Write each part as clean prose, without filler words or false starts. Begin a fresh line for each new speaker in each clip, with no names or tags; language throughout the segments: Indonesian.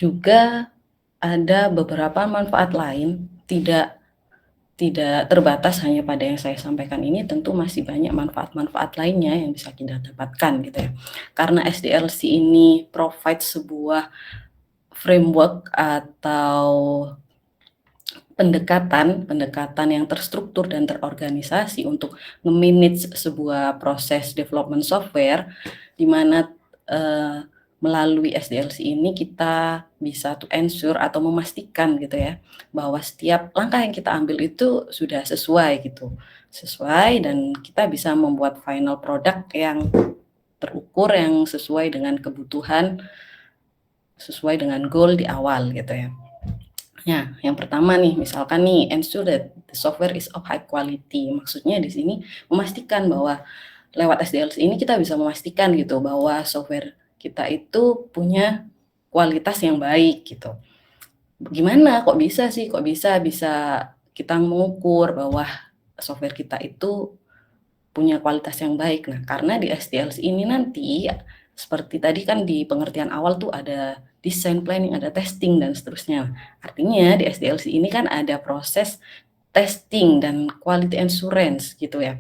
Juga ada beberapa manfaat lain, tidak terbatas hanya pada yang saya sampaikan ini, tentu masih banyak manfaat-manfaat lainnya yang bisa kita dapatkan gitu ya. Karena SDLC ini provide sebuah framework atau pendekatan yang terstruktur dan terorganisasi untuk nge-manage sebuah proses development software, di mana melalui SDLC ini kita bisa to ensure atau memastikan gitu ya, bahwa setiap langkah yang kita ambil itu sudah sesuai gitu. Sesuai dan kita bisa membuat final product yang terukur, yang sesuai dengan kebutuhan, sesuai dengan goal di awal gitu ya. Nah, yang pertama nih, misalkan nih, ensure that the software is of high quality. Maksudnya di sini memastikan bahwa lewat SDLC ini kita bisa memastikan gitu bahwa software kita itu punya kualitas yang baik gitu. Gimana? Kok bisa sih? Kok bisa kita mengukur bahwa software kita itu punya kualitas yang baik. Nah, karena di SDLC ini nanti seperti tadi kan di pengertian awal tuh ada design planning, ada testing dan seterusnya. Artinya di SDLC ini kan ada proses testing dan quality assurance gitu ya.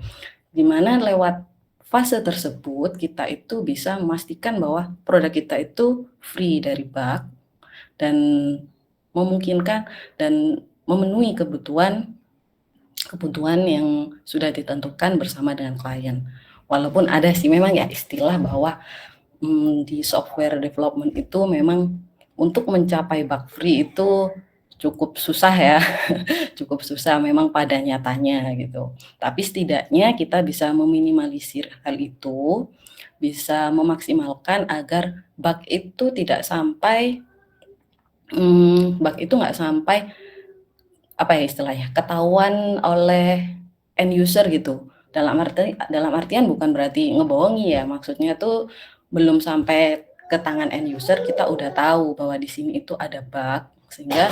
Di mana lewat fase tersebut kita itu bisa memastikan bahwa produk kita itu free dari bug dan memungkinkan dan memenuhi kebutuhan yang sudah ditentukan bersama dengan klien. Walaupun ada sih memang ya istilah bahwa di software development itu memang untuk mencapai bug free itu cukup susah ya, cukup susah memang pada nyatanya gitu. Tapi setidaknya kita bisa meminimalisir hal itu, bisa memaksimalkan agar bug itu tidak sampai bug itu nggak sampai apa ya istilahnya, ketahuan oleh end user gitu. Dalam artian bukan berarti ngebohongi ya, maksudnya tuh belum sampai ke tangan end user kita udah tahu bahwa di sini itu ada bug, sehingga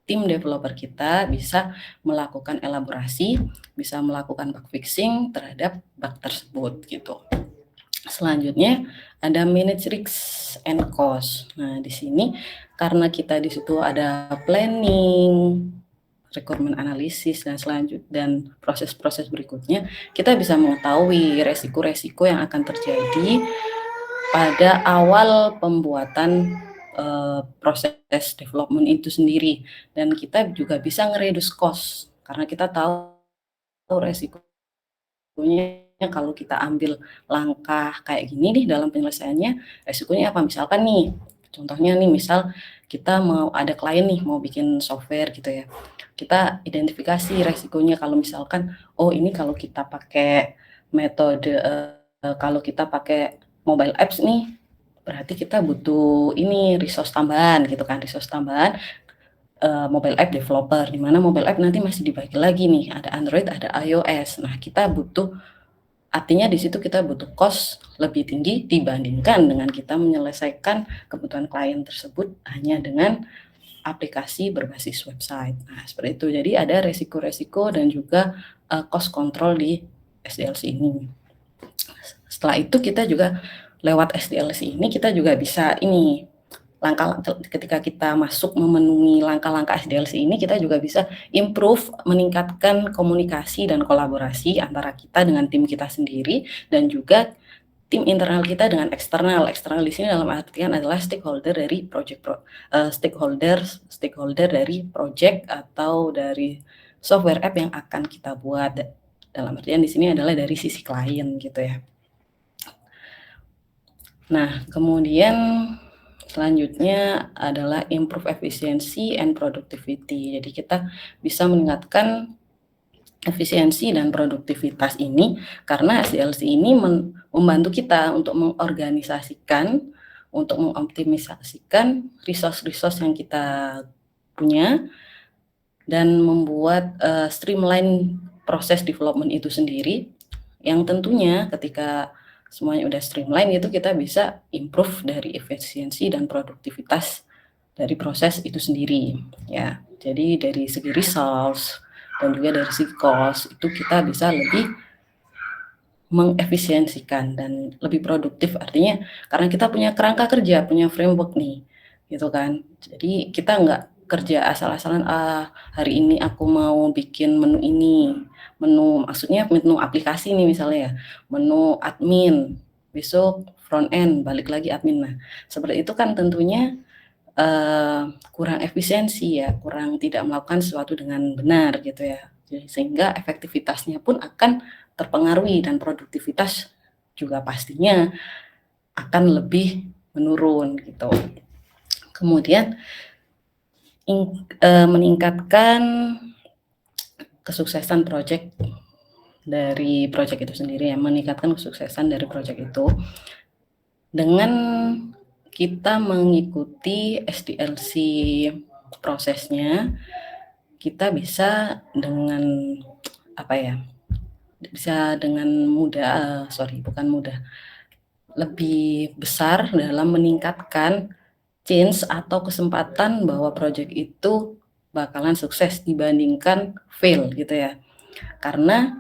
tim developer kita bisa melakukan elaborasi, bisa melakukan bug fixing terhadap bug tersebut gitu. Selanjutnya ada manage risks and cost. Nah, di sini karena kita di situ ada planning, requirement analysis dan proses-proses berikutnya, kita bisa mengetahui resiko-resiko yang akan terjadi pada awal pembuatan proses development itu sendiri, dan kita juga bisa nge-reduce cost karena kita tahu resikonya kalau kita ambil langkah kayak gini nih dalam penyelesaiannya, resikonya apa? Misalkan nih, contohnya nih misal kita mau ada klien nih mau bikin software gitu ya. Kita identifikasi resikonya kalau misalkan, oh ini kalau kita pakai metode kalau kita pakai mobile apps nih, berarti kita butuh ini resource tambahan gitu kan, resource tambahan mobile app developer, di mana mobile app nanti masih dibagi lagi nih, ada Android, ada iOS. Nah, kita butuh artinya di situ kita butuh cost lebih tinggi dibandingkan dengan kita menyelesaikan kebutuhan klien tersebut hanya dengan aplikasi berbasis website. Nah, seperti itu. Jadi ada resiko-resiko dan juga cost control di SDLC ini. Setelah itu kita juga lewat SDLC ini kita juga bisa ini ketika kita masuk memenuhi langkah-langkah SDLC ini, kita juga bisa improve, meningkatkan komunikasi dan kolaborasi antara kita dengan tim kita sendiri dan juga tim internal kita dengan eksternal. Eksternal di sini dalam artian adalah stakeholder dari stakeholder dari project atau dari software app yang akan kita buat. Dalam artian di sini adalah dari sisi klien gitu ya. Nah, kemudian selanjutnya adalah improve efficiency and productivity. Jadi kita bisa meningkatkan efisiensi dan produktivitas ini karena SDLC ini membantu kita untuk mengorganisasikan, untuk mengoptimisasikan resource-resource yang kita punya dan membuat streamline proses development itu sendiri, yang tentunya ketika semuanya udah streamline itu kita bisa improve dari efisiensi dan produktivitas dari proses itu sendiri ya. Jadi dari segi results dan juga dari segi cost itu kita bisa lebih mengefisiensikan dan lebih produktif, artinya karena kita punya kerangka kerja, punya framework nih gitu kan. Jadi kita nggak kerja asal-asalan, hari ini aku mau bikin menu ini, maksudnya menu aplikasi nih misalnya ya, menu admin, besok front end, balik lagi admin. Nah, seperti itu kan tentunya kurang efisiensi ya, kurang tidak melakukan sesuatu dengan benar gitu ya. Sehingga efektivitasnya pun akan terpengaruhi dan produktivitas juga pastinya akan lebih menurun gitu. Kemudian meningkatkan kesuksesan proyek dari proyek itu sendiri ya, meningkatkan kesuksesan dari proyek itu dengan kita mengikuti SDLC prosesnya. Kita bisa dengan bisa dengan mudah, lebih besar dalam meningkatkan chance atau kesempatan bahwa proyek itu bakalan sukses dibandingkan fail gitu ya. Karena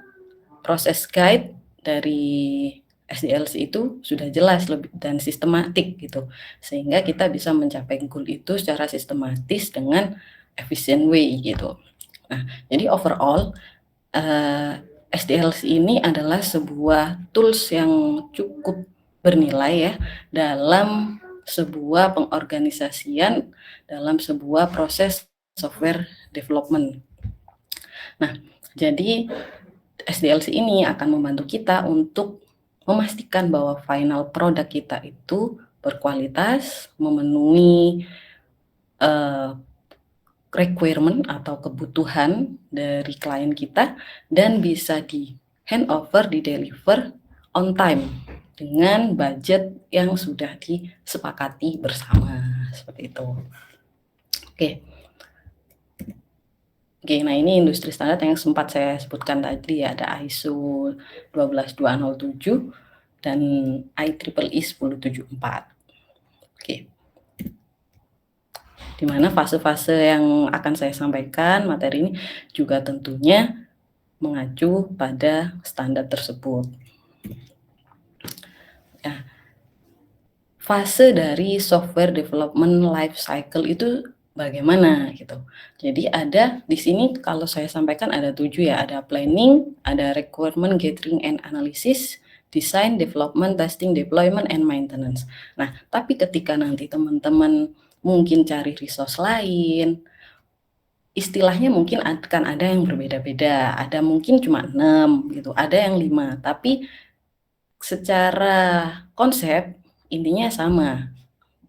proses guide dari SDLC itu sudah jelas dan sistematik gitu. Sehingga kita bisa mencapai goal itu secara sistematis dengan efficient way gitu. Nah, jadi overall SDLC ini adalah sebuah tools yang cukup bernilai ya dalam sebuah pengorganisasian, dalam sebuah proses software development. Nah, jadi SDLC ini akan membantu kita untuk memastikan bahwa final product kita itu berkualitas, memenuhi requirement atau kebutuhan dari klien kita dan bisa di handover, di deliver on time dengan budget yang sudah disepakati bersama seperti itu. Oke, nah ini industri standar yang sempat saya sebutkan tadi ya, ada ISO 12207 dan IEEE 1074. Oke. Di mana fase-fase yang akan saya sampaikan materi ini juga tentunya mengacu pada standar tersebut. Ya, fase dari software development life cycle itu bagaimana gitu. Jadi ada di sini kalau saya sampaikan ada 7 ya, ada planning, ada requirement gathering and analysis, design, development, testing, deployment, and maintenance. Nah, tapi ketika nanti teman-teman mungkin cari resource lain, istilahnya mungkin akan ada yang berbeda-beda, ada mungkin cuma 6 gitu, ada yang 5, tapi secara konsep intinya sama.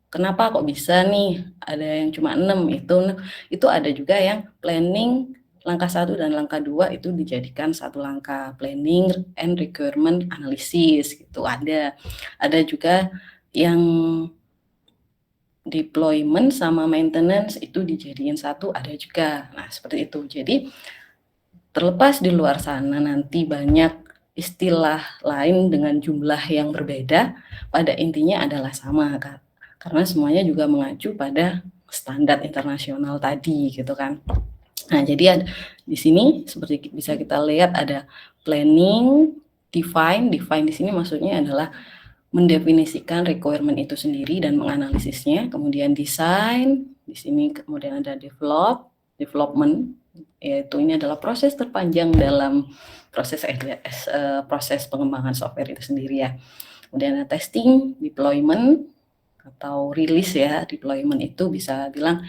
Kenapa kok bisa nih ada yang cuma 6 itu ada juga yang planning langkah 1 dan langkah 2 itu dijadikan satu langkah, planning and requirement analysis gitu ada. Ada juga yang deployment sama maintenance itu dijadiin satu, ada juga. Nah, seperti itu. Jadi terlepas di luar sana nanti banyak istilah lain dengan jumlah yang berbeda, pada intinya adalah sama kan. Karena semuanya juga mengacu pada standar internasional tadi gitu kan. Nah, jadi di sini seperti bisa kita lihat ada planning, define di sini maksudnya adalah mendefinisikan requirement itu sendiri dan menganalisisnya, kemudian desain, di sini kemudian ada development, yaitu ini adalah proses terpanjang dalam proses pengembangan software itu sendiri ya. Kemudian ada testing, deployment, atau rilis ya, deployment itu bisa bilang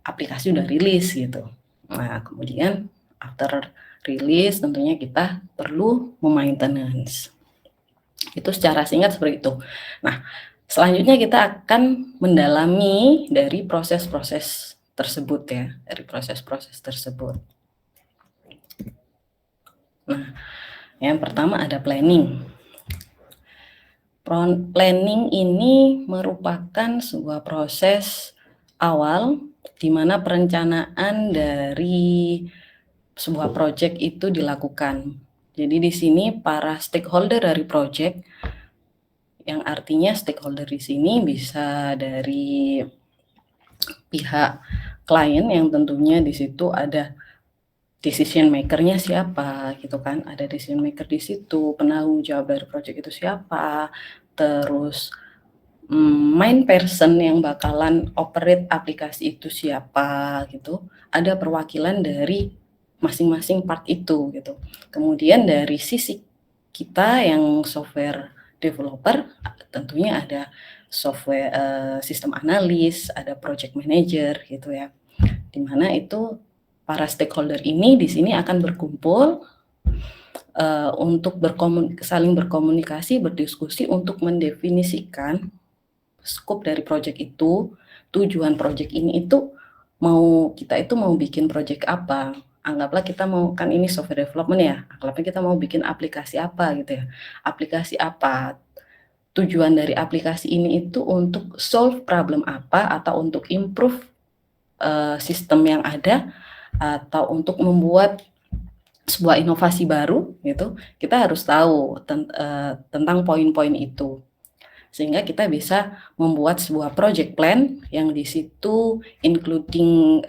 aplikasi udah rilis gitu. Nah, kemudian after rilis tentunya kita perlu memaintenance. Itu secara singkat seperti itu. Nah, selanjutnya kita akan mendalami dari proses-proses tersebut ya, dari proses-proses tersebut. Nah, yang pertama ada planning. Planning ini merupakan sebuah proses awal di mana perencanaan dari sebuah proyek itu dilakukan. Jadi di sini para stakeholder dari proyek, yang artinya stakeholder di sini bisa dari pihak klien yang tentunya di situ ada decision maker-nya siapa gitu kan, ada decision maker di situ, penanggung jawab dari proyek itu siapa, terus main person yang bakalan operate aplikasi itu siapa gitu, ada perwakilan dari masing-masing part itu gitu. Kemudian dari sisi kita yang software developer, tentunya ada software sistem analis, ada project manager gitu ya. Di mana itu para stakeholder ini di sini akan berkumpul untuk saling berkomunikasi, berdiskusi untuk mendefinisikan scope dari project itu, tujuan project ini itu kita itu mau bikin project apa. Anggaplah kita mau, kan ini software development ya, anggaplah kita mau bikin aplikasi apa gitu ya. Aplikasi apa, tujuan dari aplikasi ini itu untuk solve problem apa, atau untuk improve sistem yang ada, atau untuk membuat sebuah inovasi baru gitu. Kita harus tahu tentang poin-poin itu, sehingga kita bisa membuat sebuah project plan yang di situ including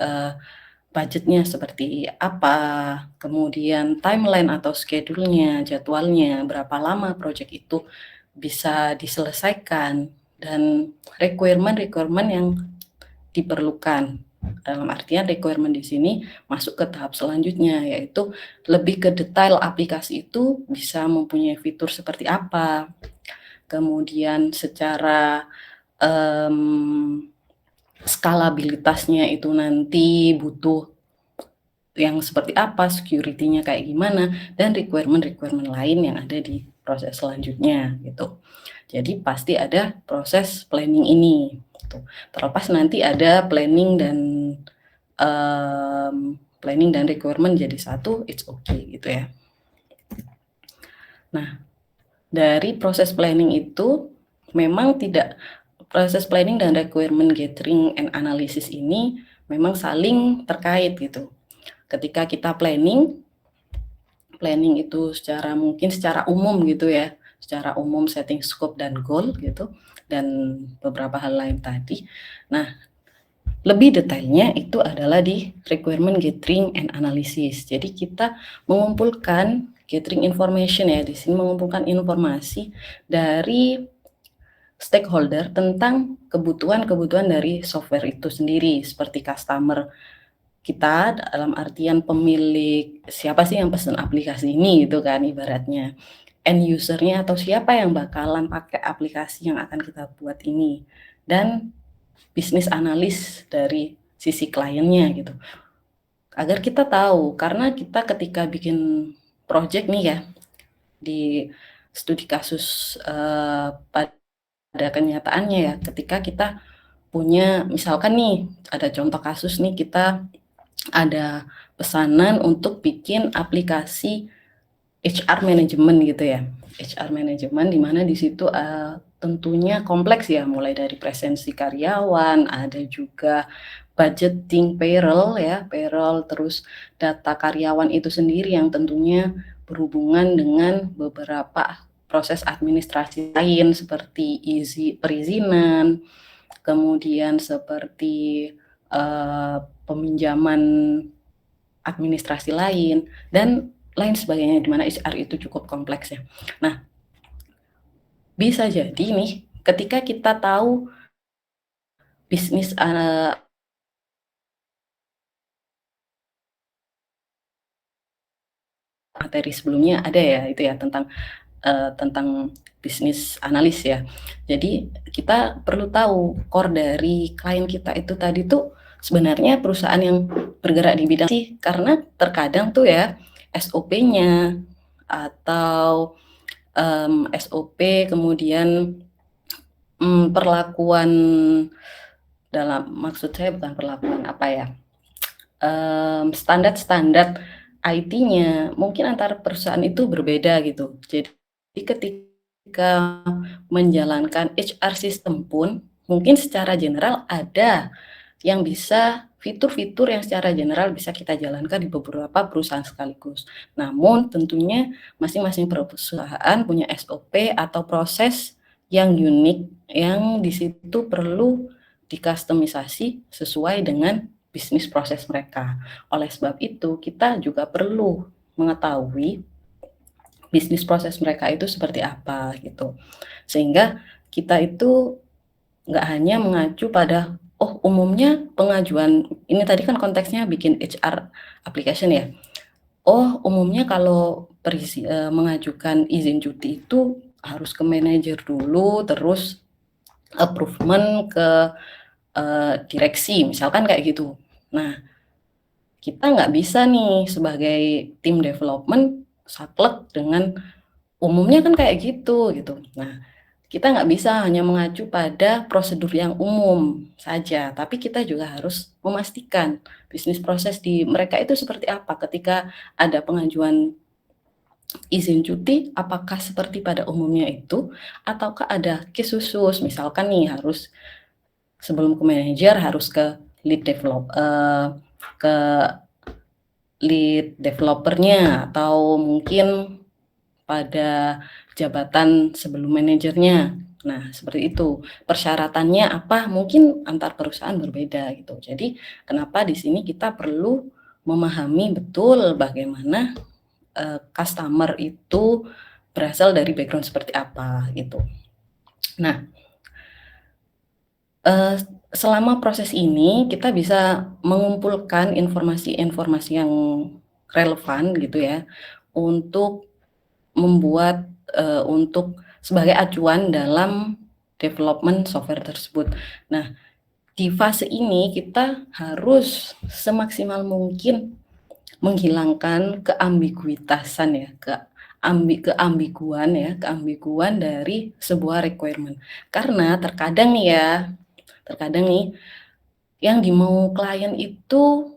budgetnya seperti apa, kemudian timeline atau schedule-nya, jadwalnya, berapa lama project itu bisa diselesaikan, dan requirement yang diperlukan. Dalam artian requirement di sini masuk ke tahap selanjutnya, yaitu lebih ke detail aplikasi itu bisa mempunyai fitur seperti apa. Kemudian secara skalabilitasnya itu nanti butuh yang seperti apa, security-nya kayak gimana, dan requirement lain yang ada di proses selanjutnya gitu. Jadi pasti ada proses planning ini gitu. Terlepas nanti ada planning dan requirement jadi satu, it's okay gitu ya. Nah, dari proses planning itu memang proses planning dan requirement gathering and analysis ini memang saling terkait gitu. Ketika kita planning itu secara umum gitu ya, secara umum setting scope dan goal gitu, dan beberapa hal lain tadi. Nah, lebih detailnya itu adalah di requirement gathering and analysis. Jadi kita mengumpulkan gathering information ya, di sini mengumpulkan informasi dari stakeholder tentang kebutuhan dari software itu sendiri, seperti customer kita, dalam artian pemilik, siapa sih yang pesen aplikasi ini gitu kan ibaratnya, end user-nya atau siapa yang bakalan pakai aplikasi yang akan kita buat ini, dan bisnis analis dari sisi kliennya gitu. Agar kita tahu, karena kita ketika bikin project nih ya, di studi kasus pada kenyataannya ya, ketika kita punya, misalkan nih ada contoh kasus nih, kita ada pesanan untuk bikin aplikasi HR management gitu ya. HR management di mana di situ tentunya kompleks ya, mulai dari presensi karyawan, ada juga budgeting payroll ya, terus data karyawan itu sendiri yang tentunya berhubungan dengan beberapa proses administrasi lain seperti perizinan, kemudian seperti peminjaman administrasi lain, dan lain sebagainya, di mana HR itu cukup kompleks ya. Nah, bisa jadi nih ketika kita tahu bisnis materi sebelumnya ada ya, itu ya tentang bisnis analis ya. Jadi kita perlu tahu core dari klien kita itu tadi tuh sebenarnya perusahaan yang bergerak di bidang sih, karena terkadang tuh ya SOP-nya atau SOP, kemudian perlakuan, maksud saya bukan perlakuan apa ya, standar-standar IT-nya mungkin antar perusahaan itu berbeda gitu. Jadi ketika menjalankan HR system pun mungkin secara general ada yang bisa fitur-fitur yang secara general bisa kita jalankan di beberapa perusahaan sekaligus. Namun tentunya masing-masing perusahaan punya SOP atau proses yang unik yang di situ perlu dikustomisasi sesuai dengan bisnis proses mereka. Oleh sebab itu, kita juga perlu mengetahui bisnis proses mereka itu seperti apa gitu. Sehingga kita itu nggak hanya mengacu pada, oh umumnya pengajuan, ini tadi kan konteksnya bikin HR application ya. Oh umumnya kalau mengajukan izin cuti itu harus ke manajer dulu, terus approval ke direksi, misalkan kayak gitu. Nah, kita nggak bisa nih sebagai tim development saklek dengan umumnya kan kayak gitu. Nah, kita nggak bisa hanya mengacu pada prosedur yang umum saja, tapi kita juga harus memastikan bisnis proses di mereka itu seperti apa ketika ada pengajuan izin cuti, apakah seperti pada umumnya itu, ataukah ada case khusus, misalkan nih harus sebelum ke manajer harus ke ke lead developernya, atau mungkin pada jabatan sebelum manajernya. Nah, seperti itu. Persyaratannya apa? Mungkin antar perusahaan berbeda gitu. Jadi, kenapa di sini kita perlu memahami betul bagaimana customer itu berasal dari background seperti apa gitu. Nah, selama proses ini kita bisa mengumpulkan informasi-informasi yang relevan gitu ya, untuk membuat untuk sebagai acuan dalam development software tersebut. Nah, di fase ini kita harus semaksimal mungkin menghilangkan keambiguitasan ya, keambiguan dari sebuah requirement. Karena terkadang nih yang dimau klien itu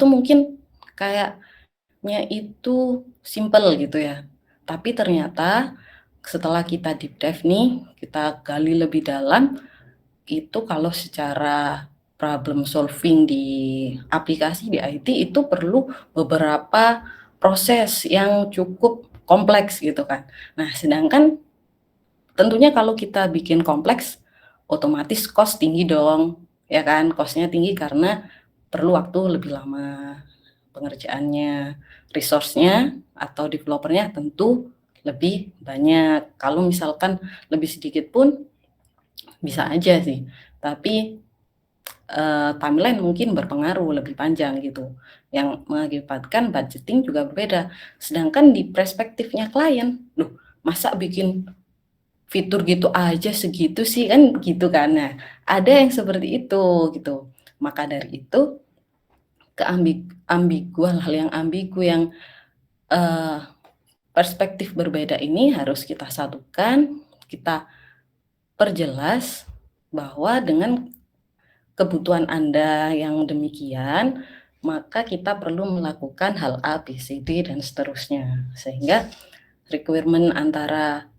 mungkin kayaknya itu simple gitu ya. Tapi ternyata setelah kita deep dive nih, kita gali lebih dalam, itu kalau secara problem solving di aplikasi di IT itu perlu beberapa proses yang cukup kompleks gitu kan. Nah, sedangkan tentunya kalau kita bikin kompleks, otomatis cost tinggi dong, ya kan? Cost-nya tinggi karena perlu waktu lebih lama pengerjaannya, resource-nya atau developer-nya tentu lebih banyak. Kalau misalkan lebih sedikit pun bisa aja sih, tapi timeline mungkin berpengaruh lebih panjang gitu, yang mengakibatkan budgeting juga berbeda. Sedangkan di perspektifnya klien, "Loh, masa bikin fitur gitu aja segitu sih?" Kan gitu kan. Nah, ada yang seperti itu gitu. Maka dari itu, hal yang ambigu yang eee, perspektif berbeda ini harus kita satukan, kita perjelas bahwa dengan kebutuhan Anda yang demikian, maka kita perlu melakukan hal A, B, C, D, dan seterusnya. Sehingga requirement antara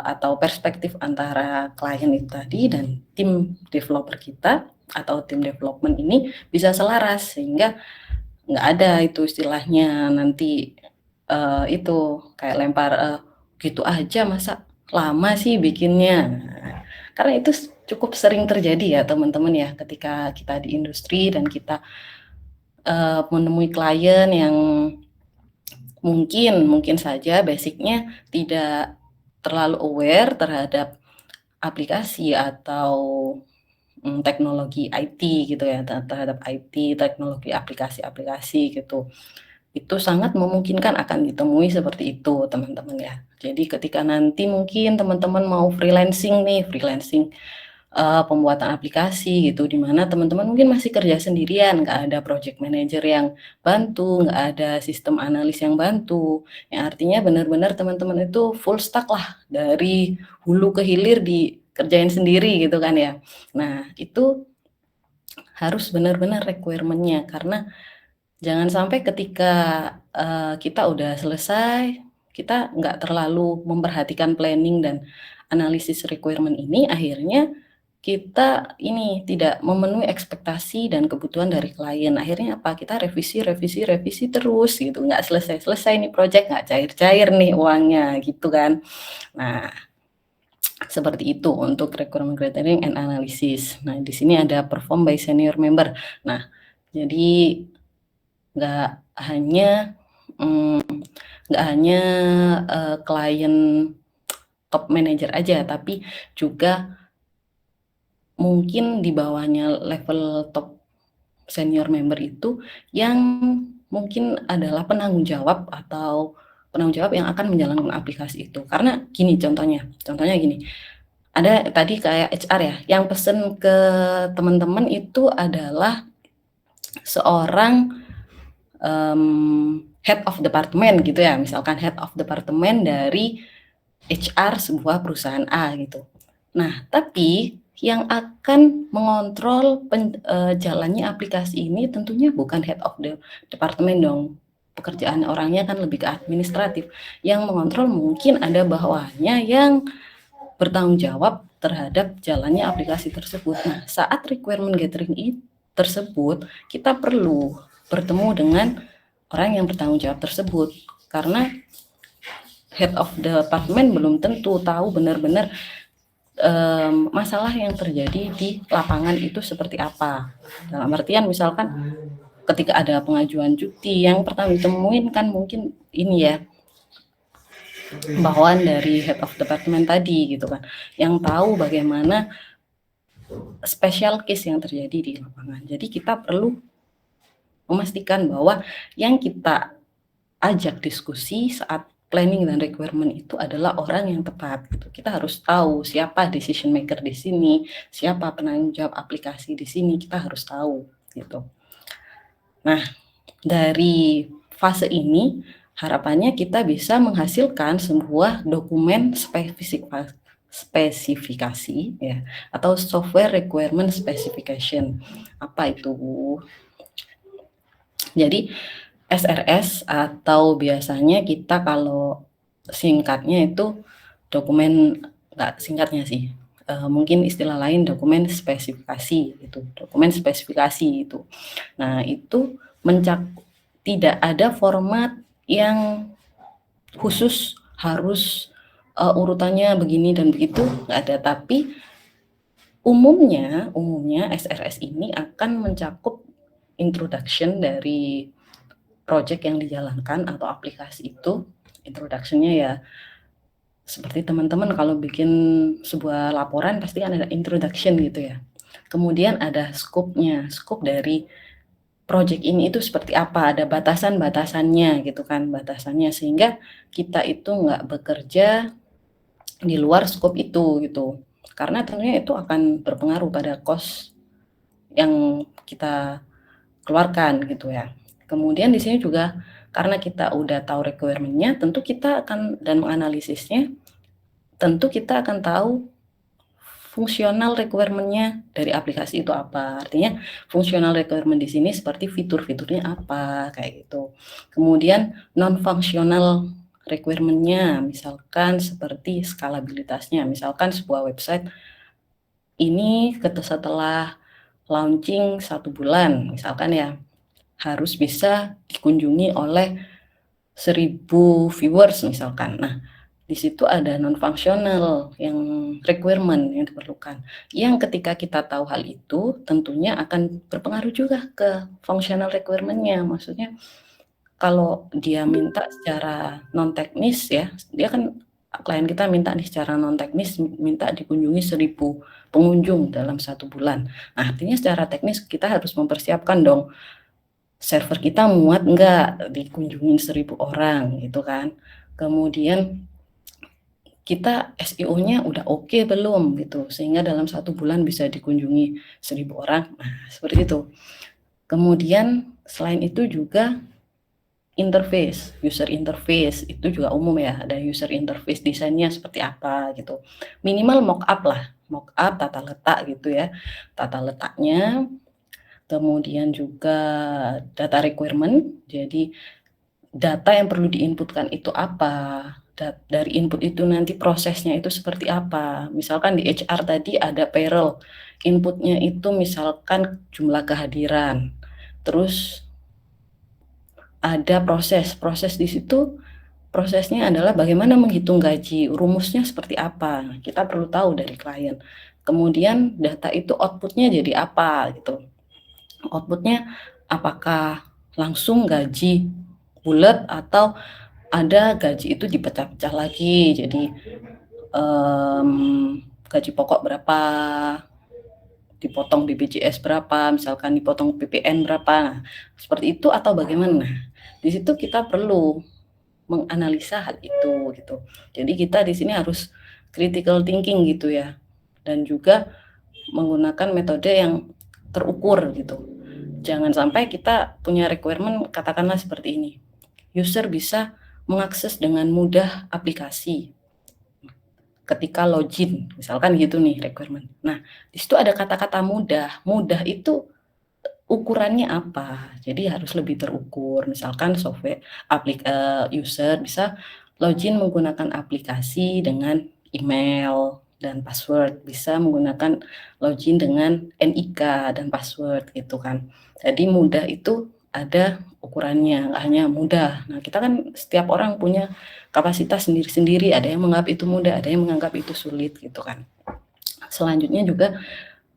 atau perspektif antara klien itu tadi dan tim developer kita atau tim development ini bisa selaras, sehingga nggak ada itu istilahnya nanti itu kayak lempar gitu aja masa lama sih bikinnya. Nah, karena itu cukup sering terjadi ya teman-teman ya, ketika kita di industri dan kita menemui klien yang mungkin saja basicnya tidak terlalu aware terhadap aplikasi atau teknologi IT gitu ya, terhadap IT, teknologi aplikasi-aplikasi gitu. Itu sangat memungkinkan akan ditemui seperti itu, teman-teman ya. Jadi ketika nanti mungkin teman-teman mau freelancing pembuatan aplikasi gitu, di mana teman-teman mungkin masih kerja sendirian, nggak ada project manager yang bantu, nggak ada sistem analis yang bantu, yang artinya benar-benar teman-teman itu full stack lah, dari hulu ke hilir dikerjain sendiri gitu kan ya. Nah, itu harus benar-benar requirement-nya, karena jangan sampai ketika kita udah selesai, kita nggak terlalu memperhatikan planning dan analisis requirement ini, akhirnya kita ini tidak memenuhi ekspektasi dan kebutuhan dari klien. Akhirnya apa? Kita revisi terus gitu, nggak selesai-selesai nih project, nggak cair-cair nih uangnya gitu kan. Nah, seperti itu untuk requirement gathering and analysis. Nah, di sini ada perform by senior member. Nah, jadi nggak hanya, mmm, nggak hanya, klien top manager aja, tapi juga mungkin di bawahnya level top senior member itu yang mungkin adalah penanggung jawab yang akan menjalankan aplikasi itu. Karena gini contohnya gini, ada tadi kayak HR ya, yang pesen ke teman-teman itu adalah seorang head of department gitu ya, misalkan head of department dari HR sebuah perusahaan A gitu. Nah, tapi yang akan mengontrol jalannya aplikasi ini tentunya bukan head of the department dong. Pekerjaan orangnya kan lebih ke administratif. Yang mengontrol mungkin ada bawahnya yang bertanggung jawab terhadap jalannya aplikasi tersebut. Nah, saat requirement gathering tersebut, kita perlu bertemu dengan orang yang bertanggung jawab tersebut. Karena head of department belum tentu tahu benar-benar masalah yang terjadi di lapangan itu seperti apa. Dalam artian misalkan ketika ada pengajuan cuti, yang pertama ditemuin kan mungkin ini ya, bawaan dari head of department tadi gitu kan, yang tahu bagaimana special case yang terjadi di lapangan. Jadi kita perlu memastikan bahwa yang kita ajak diskusi saat planning dan requirement itu adalah orang yang tepat gitu. Kita harus tahu siapa decision maker di sini, siapa penanggung jawab aplikasi di sini, kita harus tahu gitu. Nah, dari fase ini harapannya kita bisa menghasilkan sebuah dokumen spesifikasi ya, atau software requirement specification. Apa itu? Jadi SRS atau biasanya kita kalau singkatnya itu dokumen, nggak singkatnya sih, mungkin istilah lain dokumen spesifikasi itu, dokumen spesifikasi itu. Nah itu tidak ada format yang khusus harus urutannya begini dan begitu, nggak ada, tapi umumnya SRS ini akan mencakup introduction dari project yang dijalankan atau aplikasi itu. Introduction-nya ya seperti teman-teman kalau bikin sebuah laporan pasti kan ada introduction gitu ya. Kemudian ada scope-nya, scope dari project ini itu seperti apa, ada batasan-batasannya gitu kan, batasannya, sehingga kita itu nggak bekerja di luar scope itu gitu. Karena tentunya itu akan berpengaruh pada cost yang kita keluarkan gitu ya. Kemudian di sini juga karena kita udah tahu requirement-nya, tentu kita akan dan menganalisisnya, tentu kita akan tahu fungsional requirement-nya dari aplikasi itu apa. Artinya fungsional requirement di sini seperti fitur-fiturnya apa kayak gitu. Kemudian non-functional requirement-nya misalkan seperti skalabilitasnya. Misalkan sebuah website ini setelah launching 1 bulan misalkan ya, harus bisa dikunjungi oleh 1.000 viewers misalkan. Nah, di situ ada non-functional yang requirement yang diperlukan. Yang ketika kita tahu hal itu, tentunya akan berpengaruh juga ke functional requirement-nya. Maksudnya kalau dia minta secara non-teknis ya, dia kan klien kita minta nih secara non-teknis, minta dikunjungi 1.000 pengunjung dalam 1 bulan. Nah, artinya secara teknis kita harus mempersiapkan dong, server kita muat nggak dikunjungin 1.000 orang gitu kan. Kemudian kita SEO-nya udah oke belum gitu, sehingga dalam 1 bulan bisa dikunjungi 1.000 orang. Nah, seperti itu. Kemudian selain itu juga user interface itu juga umum ya, ada user interface desainnya seperti apa gitu. Minimal mock-up lah, mock-up tata letak gitu ya, tata letaknya. Kemudian juga data requirement, jadi data yang perlu diinputkan itu apa, dari input itu nanti prosesnya itu seperti apa. Misalkan di HR tadi ada payroll, inputnya itu misalkan jumlah kehadiran, terus ada proses di situ, prosesnya adalah bagaimana menghitung gaji, rumusnya seperti apa, kita perlu tahu dari klien. Kemudian data itu outputnya jadi apa gitu. Outputnya apakah langsung gaji bulat atau ada gaji itu dipecah-pecah lagi, jadi gaji pokok berapa, dipotong BPJS berapa, misalkan dipotong PPN berapa, nah, seperti itu atau bagaimana? Di situ kita perlu menganalisa hal itu gitu. Jadi kita di sini harus critical thinking gitu ya, dan juga menggunakan metode yang terukur gitu. Jangan sampai kita punya requirement katakanlah seperti ini. User bisa mengakses dengan mudah aplikasi ketika login, misalkan gitu nih requirement. Nah, di situ ada kata-kata mudah. Mudah itu ukurannya apa? Jadi harus lebih terukur. Misalkan user bisa login menggunakan aplikasi dengan email dan password, bisa menggunakan login dengan NIK dan password gitu kan. Jadi mudah itu ada ukurannya, nggak hanya mudah. Nah, kita kan setiap orang punya kapasitas sendiri-sendiri, ada yang menganggap itu mudah, ada yang menganggap itu sulit gitu kan. Selanjutnya juga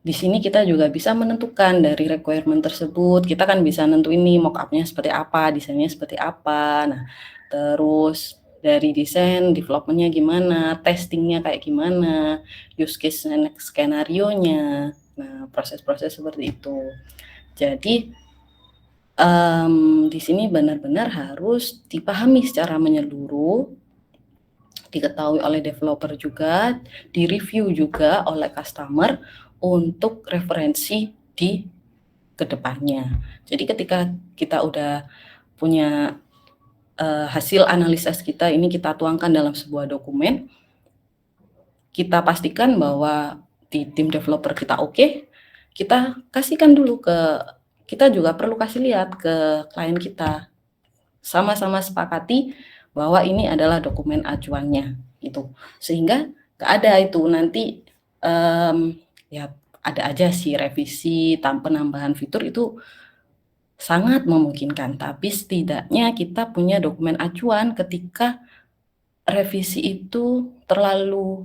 di sini kita juga bisa menentukan dari requirement tersebut, kita kan bisa nentuin nih mockupnya seperti apa, desainnya seperti apa. Nah, terus dari desain, development-nya gimana, testingnya kayak gimana, use case skenario-nya. Nah, proses-proses seperti itu. Jadi di sini benar-benar harus dipahami secara menyeluruh, diketahui oleh developer juga, direview juga oleh customer untuk referensi di kedepannya. Jadi ketika kita udah punya hasil analisis kita, ini kita tuangkan dalam sebuah dokumen, kita pastikan bahwa di tim developer kita oke, kita kasihkan dulu kita juga perlu kasih lihat ke klien kita. Sama-sama sepakati bahwa ini adalah dokumen acuannya gitu. Sehingga nggak ada itu nanti ya ada aja sih revisi, penambahan fitur itu sangat memungkinkan, tapi setidaknya kita punya dokumen acuan ketika revisi itu terlalu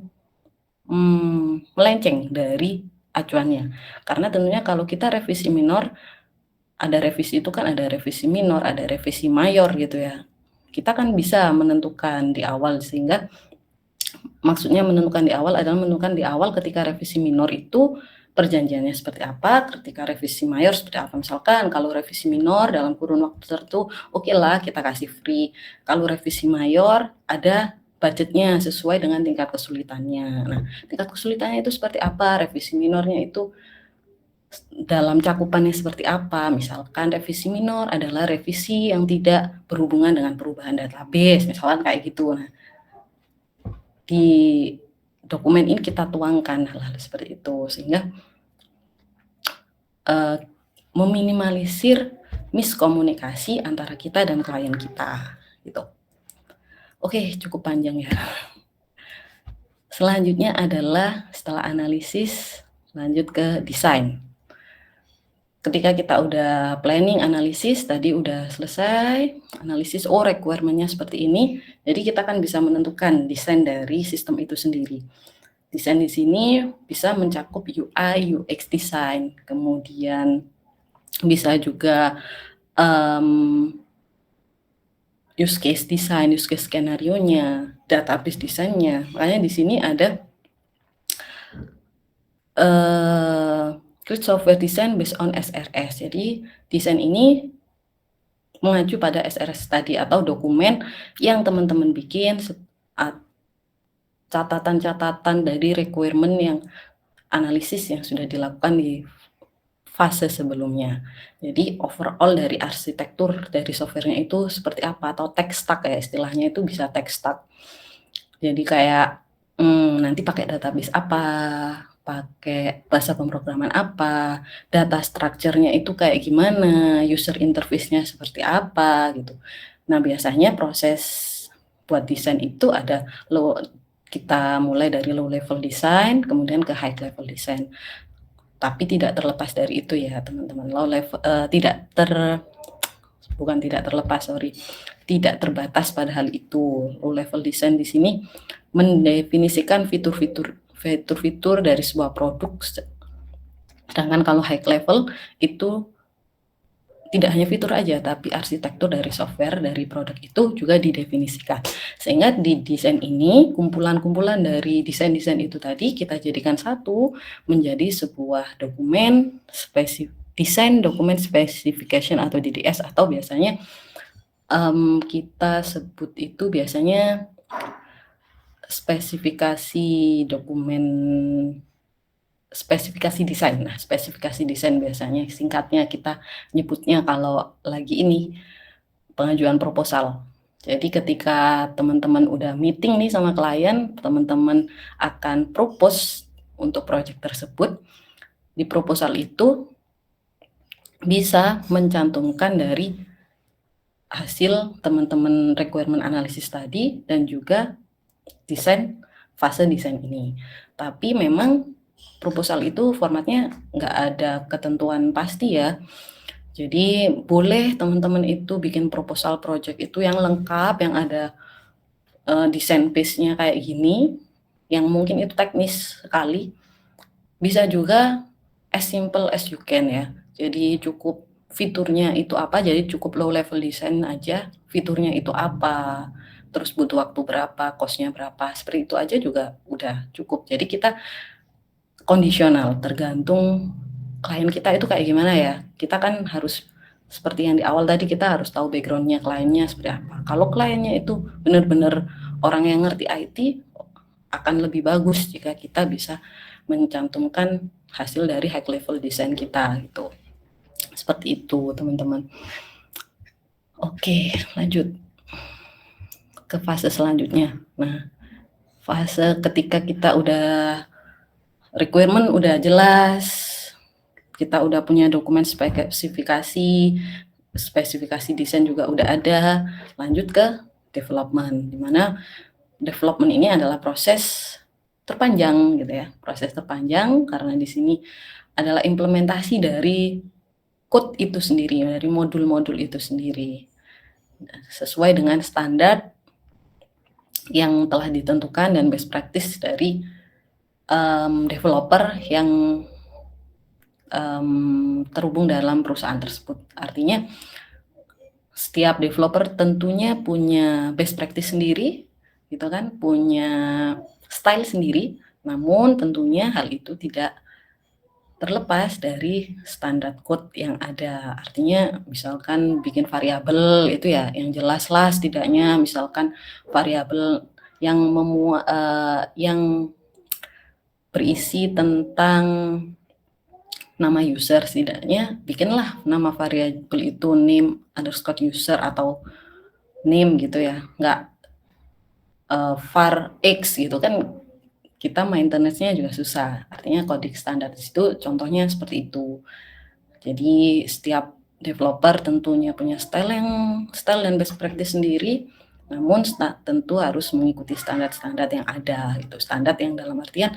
melenceng dari acuannya. Karena tentunya kalau kita revisi minor, ada revisi itu kan ada revisi minor, ada revisi mayor gitu ya. Kita kan bisa menentukan di awal, sehingga maksudnya menentukan di awal adalah menentukan di awal ketika revisi minor itu perjanjiannya seperti apa, ketika revisi mayor seperti apa. Misalkan kalau revisi minor dalam kurun waktu tertentu, oke lah kita kasih free. Kalau revisi mayor ada budgetnya sesuai dengan tingkat kesulitannya. Nah, tingkat kesulitannya itu seperti apa, revisi minornya itu dalam cakupannya seperti apa. Misalkan revisi minor adalah revisi yang tidak berhubungan dengan perubahan database, misalkan kayak gitu. Nah, di dokumen ini kita tuangkan hal-hal seperti itu, sehingga meminimalisir miskomunikasi antara kita dan klien kita gitu. Oke, cukup panjang ya. Selanjutnya adalah setelah analisis lanjut ke desain. Ketika kita udah planning, analisis, tadi udah selesai, analisis, requirement-nya seperti ini, jadi kita kan bisa menentukan desain dari sistem itu sendiri. Desain di sini bisa mencakup UI, UX design, kemudian bisa juga use case design, use case skenario-nya, database desainnya. Makanya di sini ada create software design based on SRS. Jadi desain ini mengacu pada SRS tadi atau dokumen yang teman-teman bikin, catatan-catatan dari requirement yang analisis yang sudah dilakukan di fase sebelumnya. Jadi overall dari arsitektur dari softwarenya itu seperti apa, atau tech stack ya istilahnya, itu bisa tech stack. Jadi kayak nanti pakai database apa, pakai bahasa pemrograman apa, data structure-nya itu kayak gimana, user interface-nya seperti apa gitu. Nah, biasanya proses buat desain itu ada kita mulai dari low level design kemudian ke high level design. Tapi tidak terlepas dari itu ya, teman-teman. Tidak terbatas pada hal itu. Low level design di sini mendefinisikan fitur-fitur dari sebuah produk. Sedangkan kalau high level itu tidak hanya fitur aja, tapi arsitektur dari software, dari produk itu juga didefinisikan. Sehingga di desain ini, kumpulan-kumpulan dari desain-desain itu tadi kita jadikan satu menjadi sebuah dokumen desain dokumen specification atau DDS, atau biasanya kita sebut itu biasanya spesifikasi dokumen spesifikasi desain. Nah, spesifikasi desain biasanya singkatnya kita nyebutnya kalau lagi ini pengajuan proposal. Jadi ketika teman-teman udah meeting nih sama klien, teman-teman akan propose untuk proyek tersebut. Di proposal itu bisa mencantumkan dari hasil teman-teman requirement analysis tadi dan juga desain, fase desain ini. Tapi memang proposal itu formatnya nggak ada ketentuan pasti ya. Jadi boleh teman-teman itu bikin proposal project itu yang lengkap, yang ada desain piece-nya kayak gini, yang mungkin itu teknis sekali. Bisa juga as simple as you can ya. Jadi cukup fiturnya itu apa, jadi cukup low level design aja, fiturnya itu apa, terus butuh waktu berapa, cost-nya berapa, seperti itu aja juga udah cukup. Jadi kita kondisional, tergantung klien kita itu kayak gimana ya. Kita kan harus seperti yang di awal tadi, kita harus tahu background-nya kliennya seperti apa. Kalau kliennya itu benar-benar orang yang ngerti IT, akan lebih bagus jika kita bisa mencantumkan hasil dari high level design kita gitu. Seperti itu, teman-teman. Oke, lanjut ke fase selanjutnya. Nah, fase ketika kita udah requirement udah jelas, kita udah punya dokumen spesifikasi desain juga udah ada, lanjut ke development, di mana development ini adalah proses terpanjang gitu ya, proses terpanjang karena di sini adalah implementasi dari code itu sendiri, dari modul-modul itu sendiri, sesuai dengan standar yang telah ditentukan dan best practice dari developer yang terhubung dalam perusahaan tersebut. Artinya setiap developer tentunya punya best practice sendiri, gitu kan, punya style sendiri, namun tentunya hal itu tidak terlepas dari standar code yang ada. Artinya misalkan bikin variabel itu ya yang jelas-lah setidaknya, misalkan variabel yang yang berisi tentang nama user, setidaknya bikinlah nama variabel itu name underscore user atau name gitu ya, nggak var x gitu kan, kita maintenance-nya juga susah. Artinya coding standar itu contohnya seperti itu. Jadi setiap developer tentunya punya style dan best practice sendiri, namun tentu harus mengikuti standar-standar yang ada gitu. Standar yang dalam artian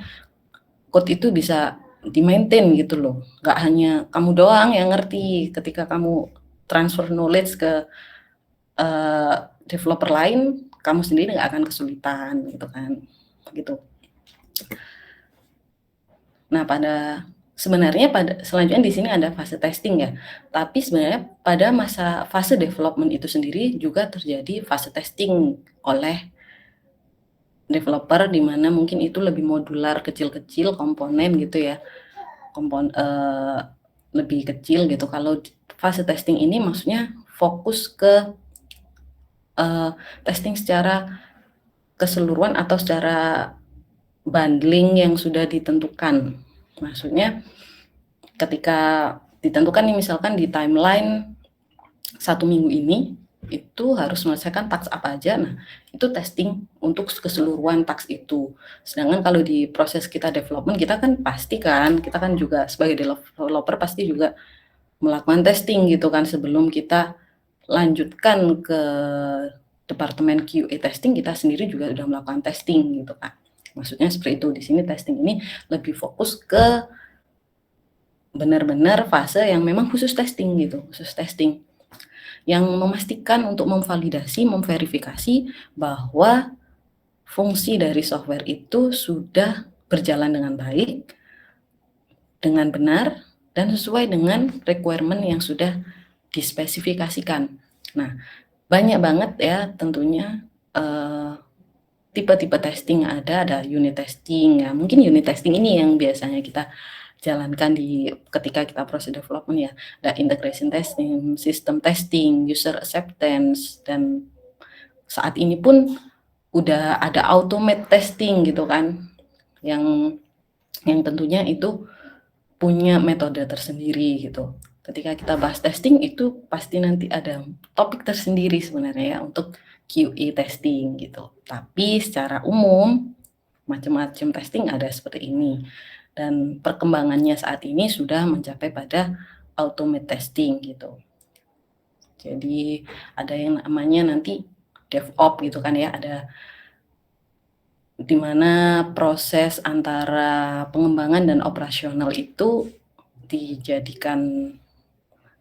code itu bisa di-maintain gitu loh. Nggak hanya kamu doang yang ngerti, ketika kamu transfer knowledge ke developer lain, kamu sendiri nggak akan kesulitan gitu kan. Gitu. Nah, sebenarnya selanjutnya di sini ada fase testing ya. Tapi sebenarnya pada fase development itu sendiri juga terjadi fase testing oleh developer, di mana mungkin itu lebih modular, kecil-kecil komponen gitu ya. Lebih kecil gitu. Kalau fase testing ini maksudnya fokus ke testing secara keseluruhan atau secara bundling yang sudah ditentukan. Maksudnya ketika ditentukan nih misalkan di timeline 1 minggu ini itu harus menyelesaikan task apa aja. Nah, itu testing untuk keseluruhan task itu. Sedangkan kalau di proses kita development, kita kan juga sebagai developer pasti juga melakukan testing gitu kan, sebelum kita lanjutkan ke departemen QA testing, kita sendiri juga sudah melakukan testing gitu kan. Maksudnya seperti itu. Di sini testing ini lebih fokus ke benar-benar fase yang memang khusus testing gitu, khusus testing. Yang memastikan untuk memvalidasi, memverifikasi bahwa fungsi dari software itu sudah berjalan dengan baik, dengan benar, dan sesuai dengan requirement yang sudah dispesifikasikan. Nah, banyak banget ya tentunya tipe-tipe testing ada unit testing ya. Mungkin unit testing ini yang biasanya kita jalankan ketika kita proses development ya. Ada integration testing, system testing, user acceptance, dan saat ini pun udah ada automate testing gitu kan, yang tentunya itu punya metode tersendiri gitu. Ketika kita bahas testing itu pasti nanti ada topik tersendiri sebenarnya ya untuk QA testing gitu. Tapi secara umum macam-macam testing ada seperti ini, dan perkembangannya saat ini sudah mencapai pada automate testing gitu. Jadi ada yang namanya nanti DevOps gitu kan ya, ada di mana proses antara pengembangan dan operasional itu dijadikan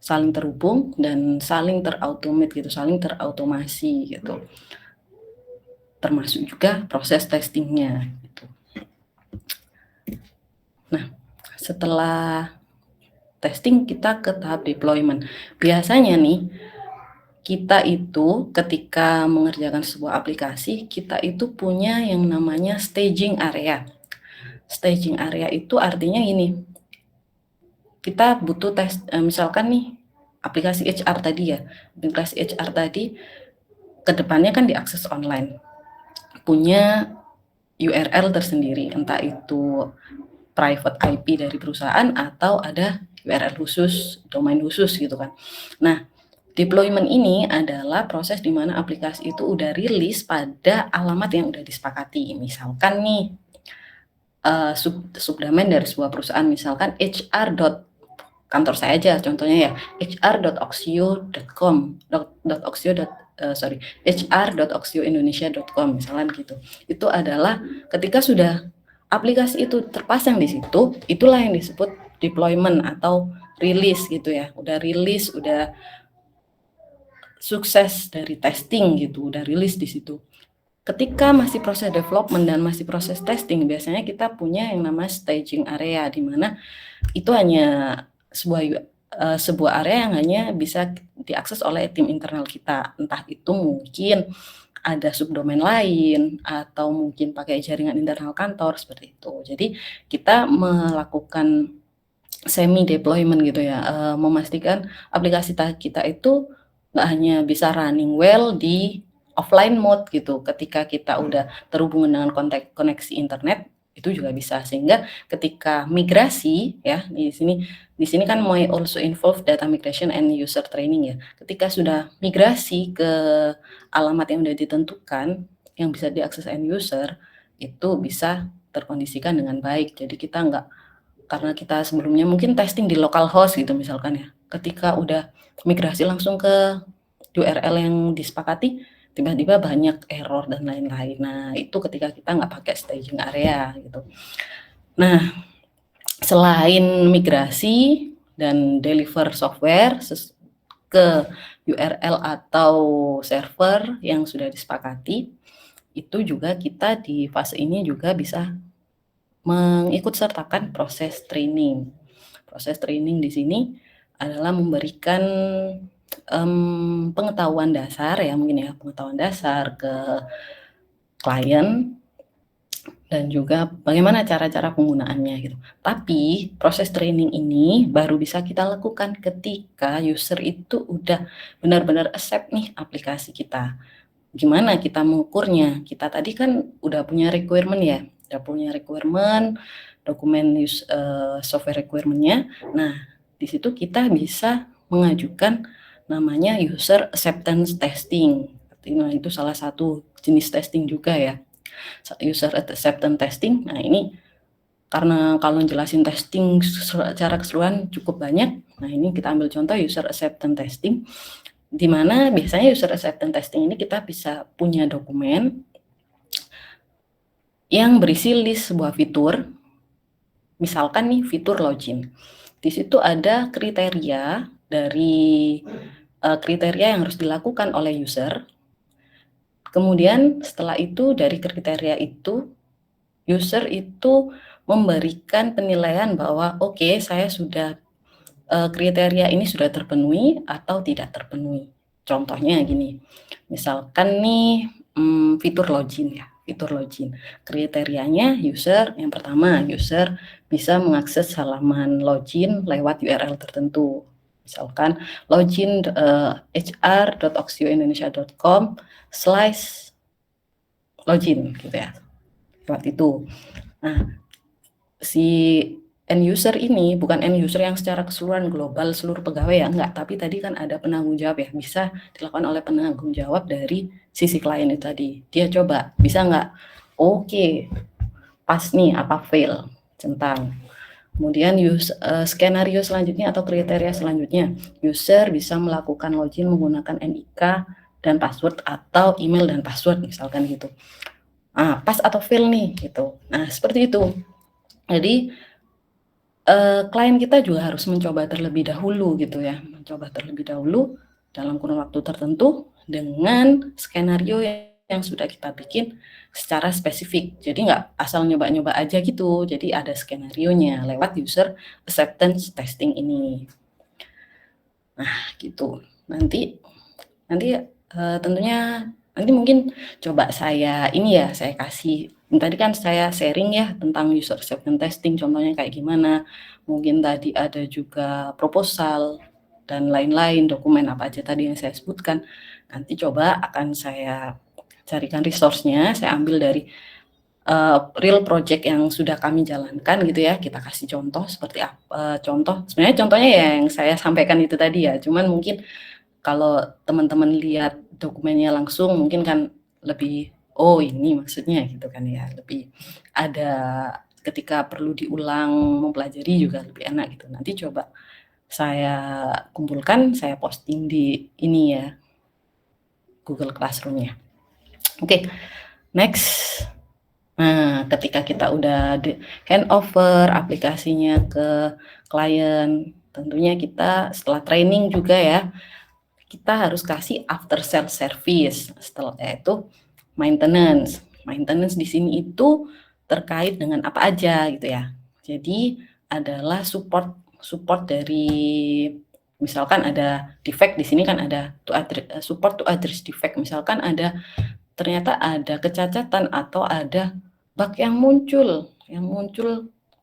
saling terhubung dan saling terautomate gitu, saling terautomasi gitu. Termasuk juga proses testingnya gitu. Nah, setelah testing kita ke tahap deployment. Biasanya nih kita itu ketika mengerjakan sebuah aplikasi, kita itu punya yang namanya staging area. Staging area itu artinya gini, kita butuh misalkan nih aplikasi HR tadi ya, aplikasi HR tadi kedepannya kan diakses online, punya URL tersendiri, entah itu private IP dari perusahaan atau ada URL khusus, domain khusus gitu kan. Nah, deployment ini adalah proses di mana aplikasi itu udah rilis pada alamat yang udah disepakati. Misalkan nih subdomain dari sebuah perusahaan, misalkan kantor saya aja contohnya ya, hr.oxio.com, hr.oxioindonesia.com misalkan gitu. Itu adalah ketika sudah aplikasi itu terpasang di situ, itulah yang disebut deployment atau rilis gitu ya. Udah rilis, udah sukses dari testing gitu, udah rilis di situ. Ketika masih proses development dan masih proses testing, biasanya kita punya yang namanya staging area, di mana itu hanya sebuah area yang hanya bisa diakses oleh tim internal kita. Entah itu mungkin ada subdomain lain atau mungkin pakai jaringan internal kantor seperti itu. Jadi kita melakukan semi deployment gitu ya, memastikan aplikasi kita itu nggak hanya bisa running well di offline mode gitu. Ketika kita udah terhubung dengan koneksi internet itu juga bisa, sehingga ketika migrasi ya di sini kan may also involve data migration and user training ya. Ketika sudah migrasi ke alamat yang sudah ditentukan yang bisa diakses end user, itu bisa terkondisikan dengan baik. Jadi kita nggak, karena kita sebelumnya mungkin testing di localhost gitu misalkan ya, ketika udah migrasi langsung ke URL yang disepakati, tiba-tiba banyak error dan lain-lain. Nah, itu ketika kita nggak pakai staging area gitu. Nah, selain migrasi dan deliver software ke URL atau server yang sudah disepakati, itu juga kita di fase ini juga bisa mengikut sertakan proses training. Proses training di sini adalah memberikan pengetahuan dasar ya, mungkin ya, pengetahuan dasar ke klien dan juga bagaimana cara-cara penggunaannya gitu. Tapi proses training ini baru bisa kita lakukan ketika user itu udah benar-benar accept nih aplikasi kita. Gimana kita mengukurnya? Kita tadi kan udah punya requirement ya, udah punya requirement, dokumen software requirement-nya. Nah, di situ kita bisa mengajukan namanya user acceptance testing. Nah, itu salah satu jenis testing juga ya, user acceptance testing. Nah, ini karena kalau jelasin testing secara keseluruhan cukup banyak, nah ini kita ambil contoh user acceptance testing, di mana biasanya user acceptance testing ini kita bisa punya dokumen yang berisi list sebuah fitur, misalkan nih fitur login. Di situ ada kriteria dari kriteria yang harus dilakukan oleh user. Kemudian setelah itu dari kriteria itu, user itu memberikan penilaian bahwa oke, saya sudah kriteria ini sudah terpenuhi atau tidak terpenuhi. Contohnya gini, misalkan nih fitur login ya, fitur login. Kriterianya yang pertama user bisa mengakses halaman login lewat URL tertentu. Misalkan login hr.oxioindonesia.com/login gitu ya. Lewat itu. Nah, si end user ini bukan end user yang secara keseluruhan global seluruh pegawai ya, enggak, tapi tadi kan ada penanggung jawab ya, bisa dilakukan oleh penanggung jawab dari sisi klien itu tadi. Dia coba, bisa enggak? Oke, pas nih, apa fail, centang. Kemudian skenario selanjutnya atau kriteria selanjutnya, user bisa melakukan login menggunakan NIK dan password atau email dan password misalkan gitu. Ah, pas atau fail nih gitu. Nah, seperti itu. Jadi klien kita juga harus mencoba terlebih dahulu gitu ya, mencoba terlebih dahulu dalam kurun waktu tertentu dengan skenario yang sudah kita bikin secara spesifik. Jadi nggak asal nyoba-nyoba aja gitu. Jadi ada skenarionya lewat user acceptance testing ini. Nah, gitu. Nanti tentunya nanti mungkin coba saya kasih, tadi kan saya sharing ya tentang user acceptance testing, contohnya kayak gimana. Mungkin tadi ada juga proposal dan lain-lain, dokumen apa aja tadi yang saya sebutkan. Nanti coba akan saya carikan resource-nya, saya ambil dari real project yang sudah kami jalankan gitu ya. Kita kasih contoh seperti apa, sebenarnya contohnya yang saya sampaikan itu tadi ya, cuman mungkin kalau teman-teman lihat dokumennya langsung mungkin kan lebih, oh ini maksudnya gitu kan ya, lebih ada ketika perlu diulang mempelajari juga lebih enak gitu. Nanti coba saya kumpulkan, saya posting di ini ya, Google Classroom-nya. Oke, next. Nah, ketika kita udah handover aplikasinya ke klien, tentunya kita setelah training juga ya, kita harus kasih after sales service. Setelah itu maintenance. Maintenance di sini itu terkait dengan apa aja gitu ya. Jadi adalah support dari, misalkan ada defect di sini kan ada support to address defect. Misalkan ternyata ada kecacatan atau ada bug yang muncul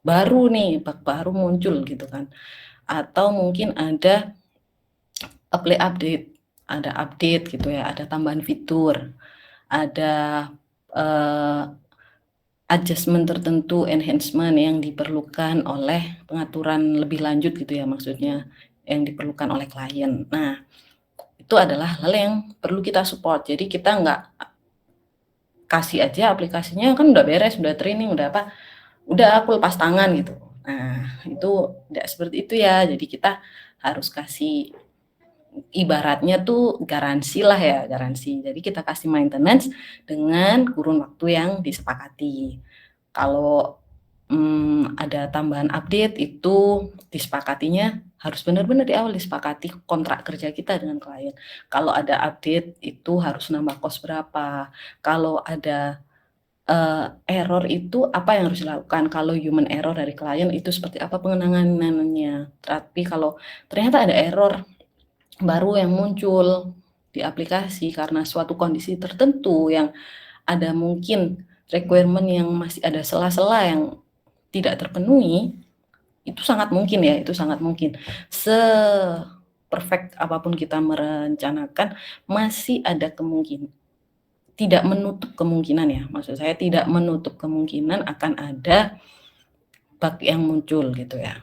baru nih, bug baru muncul gitu kan. Atau mungkin ada ada update gitu ya, ada tambahan fitur, ada adjustment tertentu, enhancement yang diperlukan oleh pengaturan lebih lanjut gitu ya, maksudnya yang diperlukan oleh klien. Nah, itu adalah hal yang perlu kita support. Jadi kita nggak kasih aja aplikasinya kan udah beres, udah training, udah apa, udah aku lepas tangan gitu. Nah, itu tidak seperti itu ya. Jadi kita harus kasih, ibaratnya tuh garansi lah ya, garansi. Jadi kita kasih maintenance dengan kurun waktu yang disepakati. Kalau ada tambahan update itu disepakatinya harus benar-benar di awal disepakati kontrak kerja kita dengan klien. Kalau ada update itu harus nambah kos berapa. Kalau ada error itu apa yang harus dilakukan. Kalau human error dari klien itu seperti apa penanganannya. Tapi kalau ternyata ada error baru yang muncul di aplikasi karena suatu kondisi tertentu yang ada mungkin requirement yang masih ada sela-sela yang tidak terpenuhi, itu sangat mungkin ya, itu sangat mungkin. Se-perfect apapun kita merencanakan, masih ada kemungkinan, tidak menutup kemungkinan ya, maksud saya tidak menutup kemungkinan akan ada bug yang muncul gitu ya.